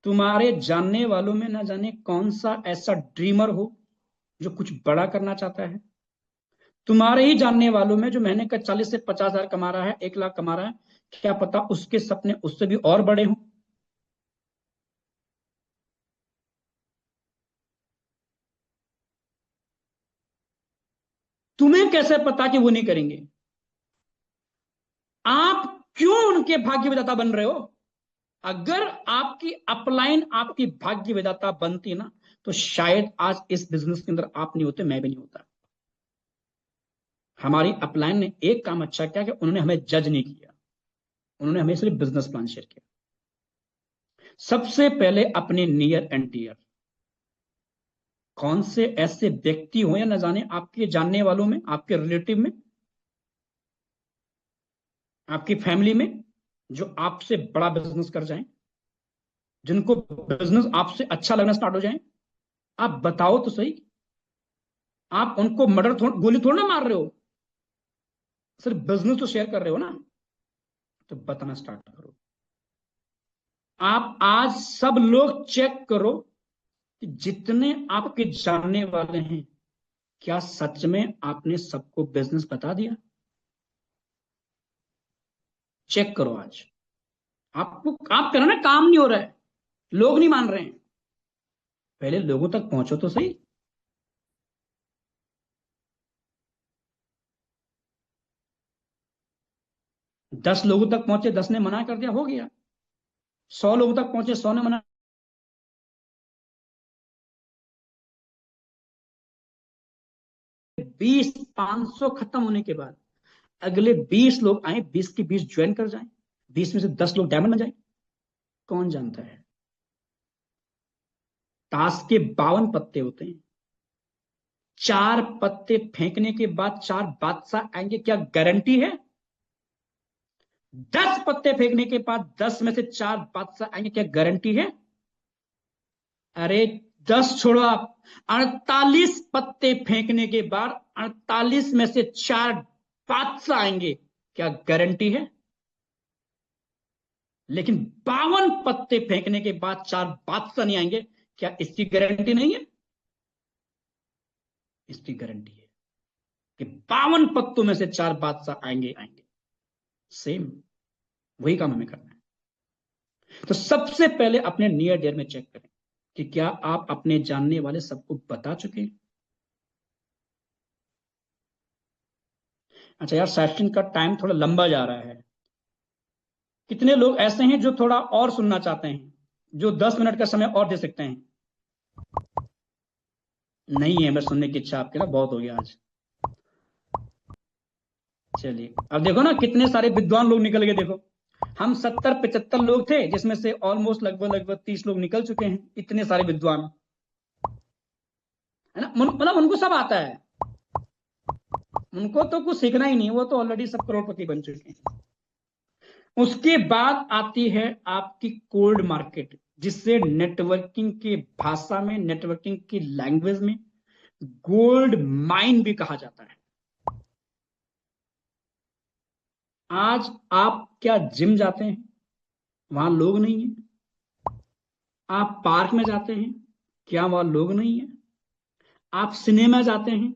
तुम्हारे जानने वालों में ना जाने कौन सा ऐसा ड्रीमर हो जो कुछ बड़ा करना चाहता है। तुम्हारे ही जानने वालों में जो महीने का 40 से 50 हजार कमा रहा है, 1 लाख कमा रहा है, क्या पता उसके सपने उससे भी और बड़े हों। तुम्हें कैसे पता कि वो नहीं करेंगे? आप क्यों उनके भाग्य विधाता बन रहे हो? अगर आपकी अपलाइन आपकी भाग्य विधाता बनती ना, तो शायद आज इस बिजनेस के अंदर आप नहीं होते, मैं भी नहीं होता। हमारी अपलाइन ने एक काम अच्छा किया कि उन्होंने हमें जज नहीं किया, उन्होंने हमें सिर्फ बिजनेस प्लान शेयर किया। सबसे पहले अपने नियर एंड डियर, कौन से ऐसे व्यक्ति हो या न जाने आपके जानने वालों में, आपके रिलेटिव में, आपकी फैमिली में, जो आपसे बड़ा बिजनेस कर जाएं, जिनको बिजनेस आपसे अच्छा लगना स्टार्ट हो जाए। आप बताओ तो सही, आप उनको गोली थोड़ा ना मार रहे हो, सिर्फ बिजनेस तो शेयर कर रहे हो ना, तो बताना स्टार्ट करो। आप आज सब लोग चेक करो कि जितने आपके जानने वाले हैं, क्या सच में आपने सबको बिजनेस बता दिया? चेक करो आज। आपको आप करना, काम नहीं हो रहा है, लोग नहीं मान रहे हैं, पहले लोगों तक पहुंचो तो सही। दस लोगों तक पहुंचे, 10 ने मना कर दिया, हो गया। 100 लोगों तक पहुंचे, 100 ने मना, 500 खत्म होने के बाद अगले 20 लोग आए, 20 के 20 ज्वाइन कर जाएं, 20 में से 10 लोग डायमंड में जाए, कौन जानता है? ताश के 52 पत्ते होते हैं, 4 पत्ते फेंकने के बाद 4 बादशाह आएंगे, क्या गारंटी है? 10 पत्ते फेंकने के बाद 10 में से 4 बादशाह आएंगे, क्या गारंटी है? अरे 10 छोड़ो आप, 48 पत्ते फेंकने के बाद 48 में से 4 बादशाह आएंगे, क्या गारंटी है? लेकिन 52 पत्ते फेंकने के बाद 4 बादशाह नहीं आएंगे, क्या इसकी गारंटी नहीं है? इसकी गारंटी है कि 52 पत्तों में से 4 बादशाह आएंगे। सेम वही काम हमें करना है। तो सबसे पहले अपने नियर डियर में चेक करें कि क्या आप अपने जानने वाले सबको बता चुके हैं। अच्छा यार, सेशन का टाइम थोड़ा लंबा जा रहा है। कितने लोग ऐसे हैं जो थोड़ा और सुनना चाहते हैं, जो 10 मिनट का समय और दे सकते हैं? नहीं है, बस सुनने की इच्छा आपके ना, बहुत हो गया आज। चलिए अब देखो ना कितने सारे विद्वान लोग निकल गए। देखो हम 70-75 लोग थे, जिसमें से ऑलमोस्ट लगभग 30 लोग निकल चुके हैं। इतने सारे विद्वान है ना, मतलब उनको सब आता है, उनको तो कुछ सीखना ही नहीं, वो तो ऑलरेडी सब करोड़पति बन चुके हैं। उसके बाद आती है आपकी कोल्ड मार्केट, जिससे नेटवर्किंग की भाषा में, नेटवर्किंग की लैंग्वेज में गोल्ड माइन भी कहा जाता है। आज आप क्या जिम जाते हैं, वहां लोग नहीं है। आप पार्क में जाते हैं, क्या वहां लोग नहीं है। आप सिनेमा जाते हैं,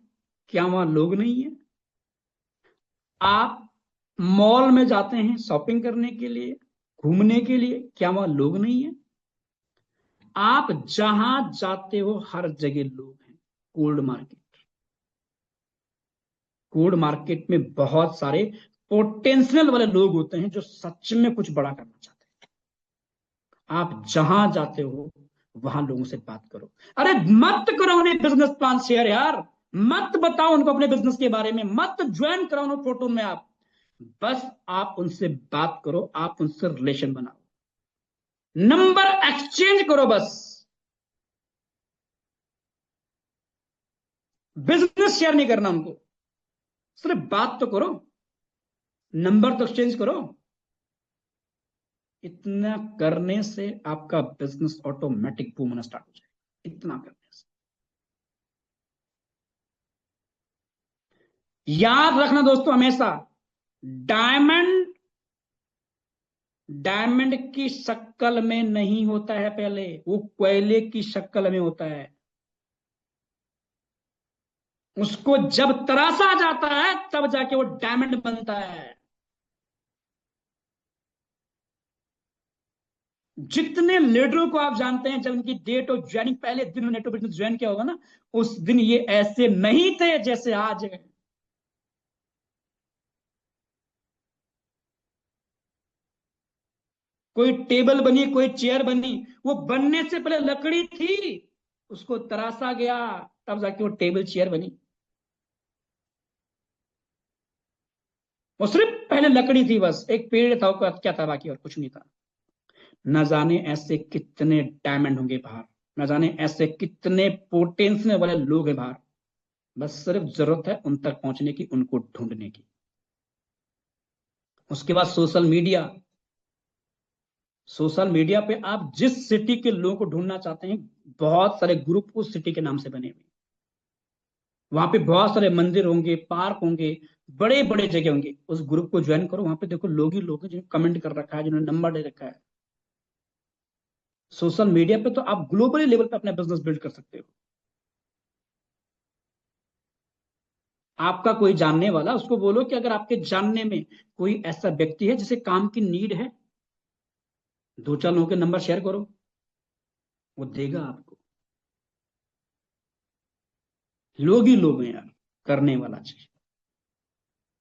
क्या वहां लोग नहीं है। आप मॉल में जाते हैं शॉपिंग करने के लिए, घूमने के लिए, क्या वहां लोग नहीं है। आप जहां जाते हो हर जगह लोग हैं। कोल्ड मार्केट, कोल्ड मार्केट में बहुत सारे पोटेंशियल वाले लोग होते हैं जो सच में कुछ बड़ा करना चाहते हैं। आप जहां जाते हो वहां लोगों से बात करो। अरे मत करो उन्हें बिजनेस प्लान शेयर यार, मत बताओ उनको अपने बिजनेस के बारे में, मत ज्वाइन कराओ उनको फोटो में। आप बस आप उनसे बात करो, आप उनसे रिलेशन बनाओ, नंबर एक्सचेंज करो बस। बिजनेस शेयर नहीं करना उनको, सिर्फ बात तो करो, नंबर तो एक्सचेंज करो। इतना करने से आपका बिजनेस ऑटोमेटिक बूम होना स्टार्ट हो जाएगा। इतना करने से याद रखना दोस्तों, हमेशा डायमंड डायमंड की शक्ल में नहीं होता है, पहले वो कोयले की शक्ल में होता है। उसको जब तराशा जाता है तब जाके वो डायमंड बनता है। जितने लीडरों को आप जानते हैं, जब उनकी डेट ऑफ ज्वाइनिंग पहले दिन में नेटवर्क बिजनेस ज्वाइन किया होगा ना, उस दिन ये ऐसे नहीं थे जैसे आज है। कोई टेबल बनी, कोई चेयर बनी, वो बनने से पहले लकड़ी थी, उसको तराशा गया, तब जाके वो टेबल चेयर बनी। वो सिर्फ पहले लकड़ी थी, बस एक पेड़ था, वो क्या था, बाकी और कुछ नहीं था। न जाने ऐसे कितने डायमंड होंगे बाहर, न जाने ऐसे कितने पोटेंशियल वाले लोग हैं बाहर। बस सिर्फ जरूरत है उन तक पहुंचने की, उनको ढूंढने की। उसके बाद सोशल मीडिया। सोशल मीडिया पे आप जिस सिटी के लोगों को ढूंढना चाहते हैं, बहुत सारे ग्रुप उस सिटी के नाम से बने हुए। वहां पे बहुत सारे मंदिर होंगे, पार्क होंगे, बड़े बड़े जगह होंगे। उस ग्रुप को ज्वाइन करो, वहां पे देखो लोग ही लोग हैं जिन्होंने कमेंट कर रखा है, जिन्होंने नंबर दे रखा है। सोशल मीडिया पे तो आप ग्लोबली लेवल पे अपना बिजनेस बिल्ड कर सकते हो। आपका कोई जानने वाला, उसको बोलो कि अगर आपके जानने में कोई ऐसा व्यक्ति है जिसे काम की नीड है, 2-4 लोगों के नंबर शेयर करो, वो देगा आपको। लोग ही लोग हैं यार, करने वाला चाहिए।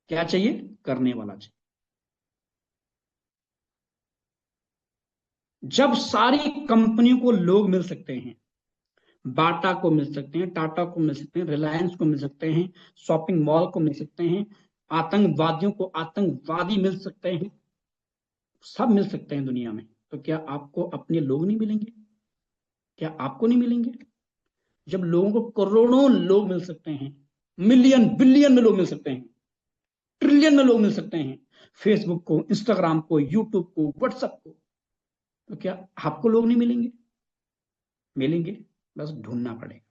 क्या चाहिए? करने वाला चाहिए। जब सारी कंपनियों को लोग मिल सकते हैं, बाटा को मिल सकते हैं, टाटा को मिल सकते हैं, रिलायंस को मिल सकते हैं, शॉपिंग मॉल को मिल सकते हैं, आतंकवादियों को आतंकवादी मिल सकते हैं, सब मिल सकते हैं दुनिया में, तो क्या आपको अपने लोग नहीं मिलेंगे? क्या आपको नहीं मिलेंगे? जब लोगों को करोड़ों लोग मिल सकते हैं, मिलियन बिलियन में लोग मिल सकते हैं, ट्रिलियन में लोग मिल सकते हैं, फेसबुक को, इंस्टाग्राम को, यूट्यूब को, व्हाट्सएप को, तो क्या आपको लोग नहीं मिलेंगे? मिलेंगे, बस ढूंढना पड़ेगा।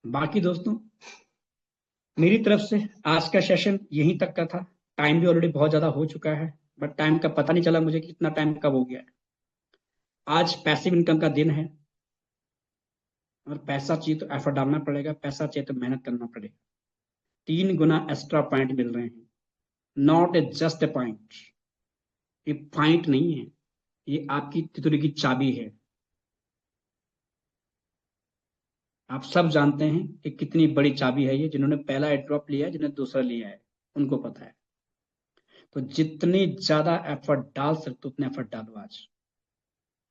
बाकी दोस्तों, मेरी तरफ से आज का सेशन यहीं तक का था। टाइम भी ऑलरेडी बहुत ज्यादा हो चुका है, बट टाइम का पता नहीं चला मुझे कि कितना टाइम कब हो गया है। आज पैसिव इनकम का दिन है, और पैसा चाहिए तो एफर्ट डालना पड़ेगा, पैसा चाहिए तो मेहनत करना पड़ेगा। 3 गुना एक्स्ट्रा पॉइंट मिल रहे हैं, not a just a point. ये पॉइंट नहीं है, ये आपकी तिजोरी की चाबी है। आप सब जानते हैं कि कितनी बड़ी चाबी है ये। जिन्होंने पहला एड्रॉप लिया है, जिन्होंने दूसरा लिया है, उनको पता है। तो जितनी ज्यादा एफर्ट डाल सकते उतने एफर्ट डालो आज।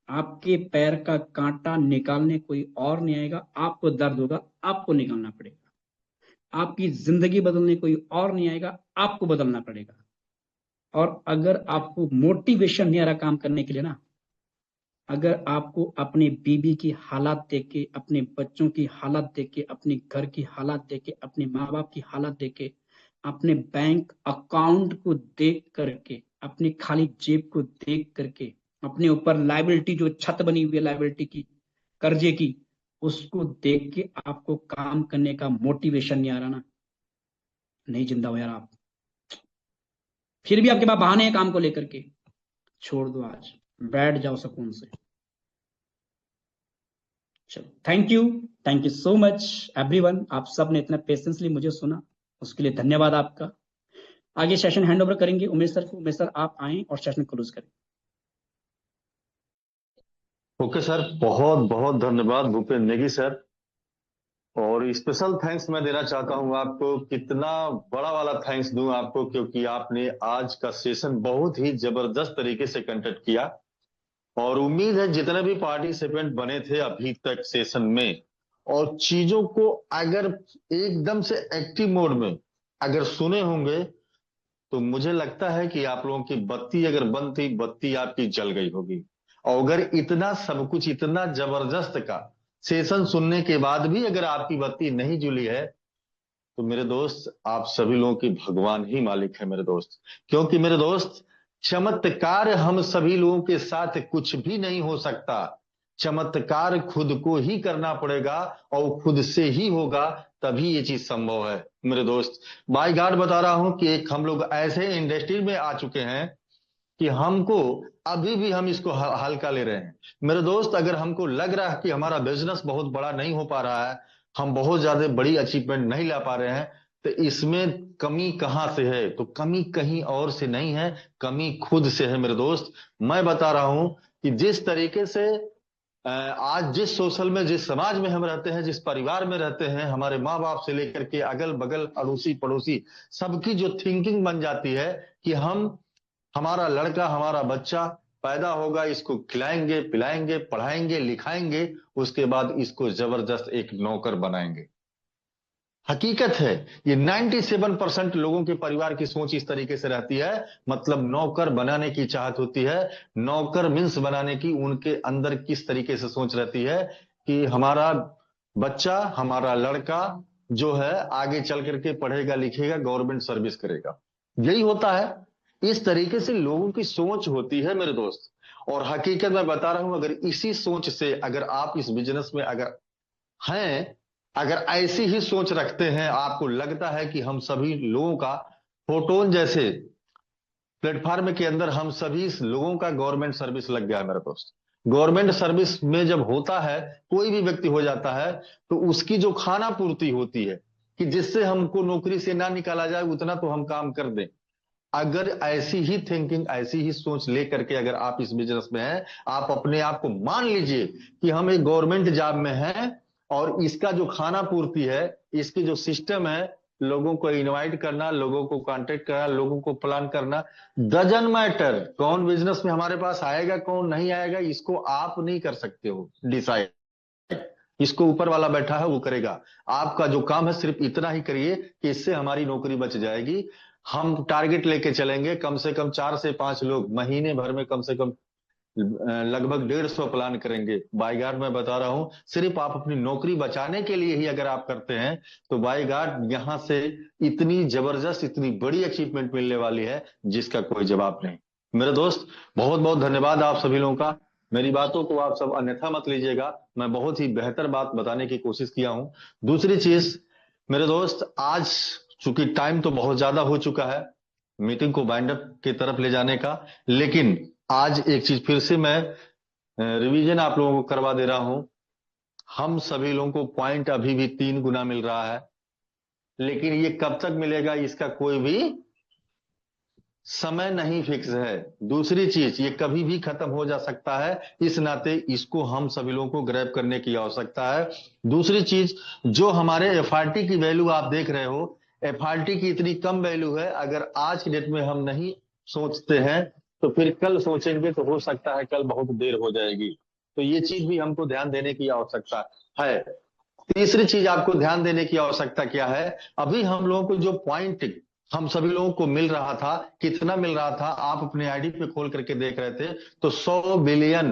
आपके पैर का कांटा निकालने कोई और नहीं आएगा, आपको दर्द होगा, आपको निकालना पड़ेगा। आपकी जिंदगी बदलने कोई और नहीं आएगा, आपको बदलना पड़ेगा। और अगर आपको मोटिवेशन नहीं आ रहा काम करने के लिए ना, अगर आपको अपने बीबी की हालात देख के, अपने बच्चों की हालात देख के, अपने घर की हालात देख के, अपने माँ बाप की हालात देख के, अपने बैंक अकाउंट को देख करके, अपनी खाली जेब को देख करके, अपने ऊपर लाइबिलिटी जो छत बनी हुई है लाइबिलिटी की, कर्जे की, उसको देख के आपको काम करने का मोटिवेशन नहीं आ रहा ना, नहीं जिंदा हो यार आप। फिर भी आपके पास बहाने हैं काम को लेकर के, छोड़ दो, आज बैठ जाओ सुकून से। चलो, thank you so much everyone. आप सब ने इतना पेशेंसली मुझे सुना, उसके लिए धन्यवाद आपका। आगे सेशन हैंड ओवर करेंगे उमेश सर को। उमेश सर आप आए और सेशन क्लोज करें। ओके सर, बहुत बहुत धन्यवाद भूपेंद्र नेगी सर। और स्पेशल थैंक्स मैं देना चाहता हूं आपको। कितना बड़ा वाला थैंक्स दूं आपको, क्योंकि आपने आज का सेशन बहुत ही जबरदस्त तरीके से कंडक्ट किया। और उम्मीद है जितने भी पार्टिसिपेंट बने थे अभी तक सेशन में, और चीजों को अगर एकदम से एक्टिव मोड में अगर सुने होंगे, तो मुझे लगता है कि आप लोगों की बत्ती अगर बंद थी, बत्ती आपकी जल गई होगी। और अगर इतना सब कुछ, इतना जबरदस्त का सेशन सुनने के बाद भी अगर आपकी बत्ती नहीं जुली है, तो मेरे दोस्त आप सभी लोगों की भगवान ही मालिक है मेरे दोस्त। क्योंकि मेरे दोस्त, चमत्कार हम सभी लोगों के साथ कुछ भी नहीं हो सकता। चमत्कार खुद को ही करना पड़ेगा, और खुद से ही होगा, तभी ये चीज संभव है मेरे दोस्त। बाय गॉड बता रहा हूं कि एक हम लोग ऐसे इंडस्ट्री में आ चुके हैं कि हमको अभी भी हम इसको हल्का ले रहे हैं मेरे दोस्त। अगर हमको लग रहा है कि हमारा बिजनेस बहुत बड़ा नहीं हो पा रहा है, हम बहुत ज्यादा बड़ी अचीवमेंट नहीं ला पा रहे हैं, तो इसमें कमी कहां से है? तो कमी कहीं और से नहीं है, कमी खुद से है मेरे दोस्त। मैं बता रहा हूं कि जिस तरीके से आज जिस सोशल में, जिस समाज में हम रहते हैं, जिस परिवार में रहते हैं, हमारे माँ बाप से लेकर के अगल बगल अड़ोसी पड़ोसी सबकी जो थिंकिंग बन जाती है कि हमारा लड़का, हमारा बच्चा पैदा होगा, इसको खिलाएंगे पिलाएंगे पढ़ाएंगे लिखाएंगे, उसके बाद इसको जबरदस्त एक नौकर बनाएंगे। हकीकत है ये 97% लोगों के परिवार की सोच इस तरीके से रहती है। मतलब नौकर बनाने की चाहत होती है, नौकर मींस बनाने की उनके अंदर किस तरीके से सोच रहती है कि हमारा बच्चा, हमारा लड़का जो है आगे चल करके पढ़ेगा लिखेगा, गवर्नमेंट सर्विस करेगा। यही होता है। इस तरीके से लोगों की सोच होती है मेरे दोस्त। और हकीकत मैं बता रहा हूं, अगर इसी सोच से अगर आप इस बिजनेस में अगर हैं, अगर ऐसी ही सोच रखते हैं, आपको लगता है कि हम सभी लोगों का फोटोन जैसे प्लेटफॉर्म के अंदर हम सभी लोगों का गवर्नमेंट सर्विस लग गया है मेरे दोस्त। गवर्नमेंट सर्विस में जब होता है, कोई भी व्यक्ति हो जाता है, तो उसकी जो खाना पूर्ति होती है कि जिससे हमको नौकरी से ना निकाला जाए, उतना तो हम काम कर दें। अगर ऐसी ही थिंकिंग, ऐसी ही सोच लेकर के अगर आप इस बिजनेस में हैं, आप अपने आप को मान लीजिए कि हम एक गवर्नमेंट जॉब में हैं, और इसका जो खाना पूर्ति है, इसकी जो सिस्टम है, लोगों को इनवाइट करना, लोगों को कांटेक्ट करना, लोगों को प्लान करना, डजन मैटर कौन बिजनेस में हमारे पास आएगा कौन नहीं आएगा, इसको आप नहीं कर सकते हो डिसाइड। इसको ऊपर वाला बैठा है वो करेगा। आपका जो काम है सिर्फ इतना ही करिए कि इससे हमारी नौकरी बच जाएगी। हम टारगेट लेके चलेंगे, कम से कम 4 से 5 लोग महीने भर में कम से कम लगभग 150 प्लान करेंगे। बाय गॉड मैं बता रहा हूं, सिर्फ आप अपनी नौकरी बचाने के लिए ही अगर आप करते हैं, तो बाय गॉड यहां से इतनी जबरदस्त, इतनी बड़ी अचीवमेंट मिलने वाली है जिसका कोई जवाब नहीं। मेरे दोस्त बहुत बहुत धन्यवाद आप सभी लोगों का। मेरी बातों को आप सब अन्यथा मत लीजिएगा, मैं बहुत ही बेहतर बात बताने की कोशिश किया हूं। दूसरी चीज मेरे दोस्त, आज चूंकि टाइम तो बहुत ज्यादा हो चुका है मीटिंग को वाइंड अप की तरफ ले जाने का, लेकिन आज एक चीज फिर से मैं रिवीजन आप लोगों को करवा दे रहा हूं। हम सभी लोगों को पॉइंट अभी भी 3 गुना मिल रहा है, लेकिन ये कब तक मिलेगा इसका कोई भी समय नहीं फिक्स है। दूसरी चीज, ये कभी भी खत्म हो जा सकता है, इस नाते इसको हम सभी लोगों को ग्रैब करने की आवश्यकता है। दूसरी चीज, जो हमारे एफआरटी की वैल्यू आप देख रहे हो, एफआरटी की इतनी कम वैल्यू है, अगर आज की डेट में हम नहीं सोचते हैं तो फिर कल सोचेंगे तो हो सकता है कल बहुत देर हो जाएगी। तो ये चीज भी हमको ध्यान देने की आवश्यकता है। तीसरी चीज आपको ध्यान देने की आवश्यकता क्या है, अभी हम लोगों को जो पॉइंट हम सभी लोगों को मिल रहा था, कितना मिल रहा था, आप अपने आईडी पे खोल करके देख रहे थे तो 100 बिलियन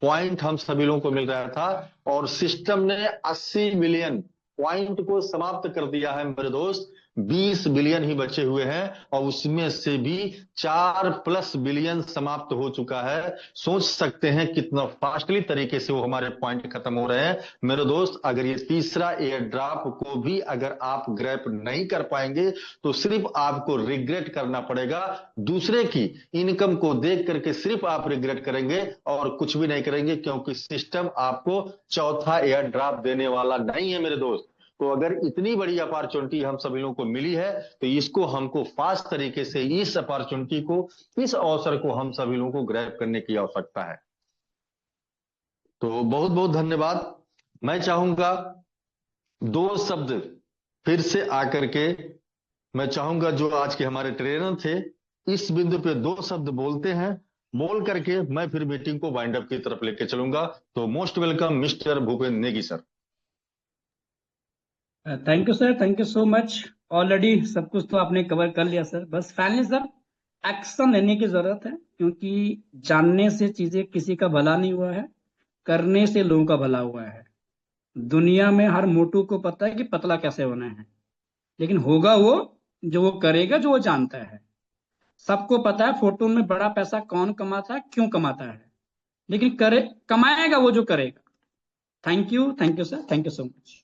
पॉइंट हम सभी लोगों को मिल रहा था, और सिस्टम ने 80 बिलियन पॉइंट को समाप्त कर दिया है मेरे दोस्त। 20 बिलियन ही बचे हुए हैं और उसमें से भी 4+ बिलियन समाप्त हो चुका है। सोच सकते हैं कितना फास्टली तरीके से वो हमारे पॉइंट खत्म हो रहे हैं मेरे दोस्त। अगर ये तीसरा एयर ड्रॉप को भी अगर आप ग्रैप नहीं कर पाएंगे तो सिर्फ आपको रिग्रेट करना पड़ेगा। दूसरे की इनकम को देख करके सिर्फ आप रिग्रेट करेंगे और कुछ भी नहीं करेंगे, क्योंकि सिस्टम आपको चौथा एयर ड्रॉप देने वाला नहीं है मेरे दोस्त। तो अगर इतनी बड़ी अपॉर्चुनिटी हम सभी लोगों को मिली है तो इसको हमको फास्ट तरीके से इस अपॉर्चुनिटी को, इस अवसर को हम सभी लोगों को ग्रैब करने की आवश्यकता है। तो बहुत बहुत धन्यवाद। मैं चाहूंगा 2 शब्द फिर से आकर के, मैं चाहूंगा जो आज के हमारे ट्रेनर थे इस बिंदु पे 2 शब्द बोलते हैं, बोल करके मैं फिर मीटिंग को वाइंड अप की तरफ लेके चलूंगा। तो most welcome mister Bhupendra Negi sir. Thank you sir, thank you so much. Already सब कुछ तो आपने कवर कर लिया सर, बस फाइनली सर एक्शन लेने की जरूरत है, क्योंकि जानने से चीजें किसी का भला नहीं हुआ है, करने से लोगों का भला हुआ है। दुनिया में हर मोटू को पता है कि पतला कैसे होना है, लेकिन होगा वो जो वो करेगा, जो वो जानता है। सबको पता है फोटो में बड़ा पैसा कौन कमाता है, क्यों कमाता है, लेकिन करे कमाएगा वो जो करेगा। Thank you sir, thank you so much.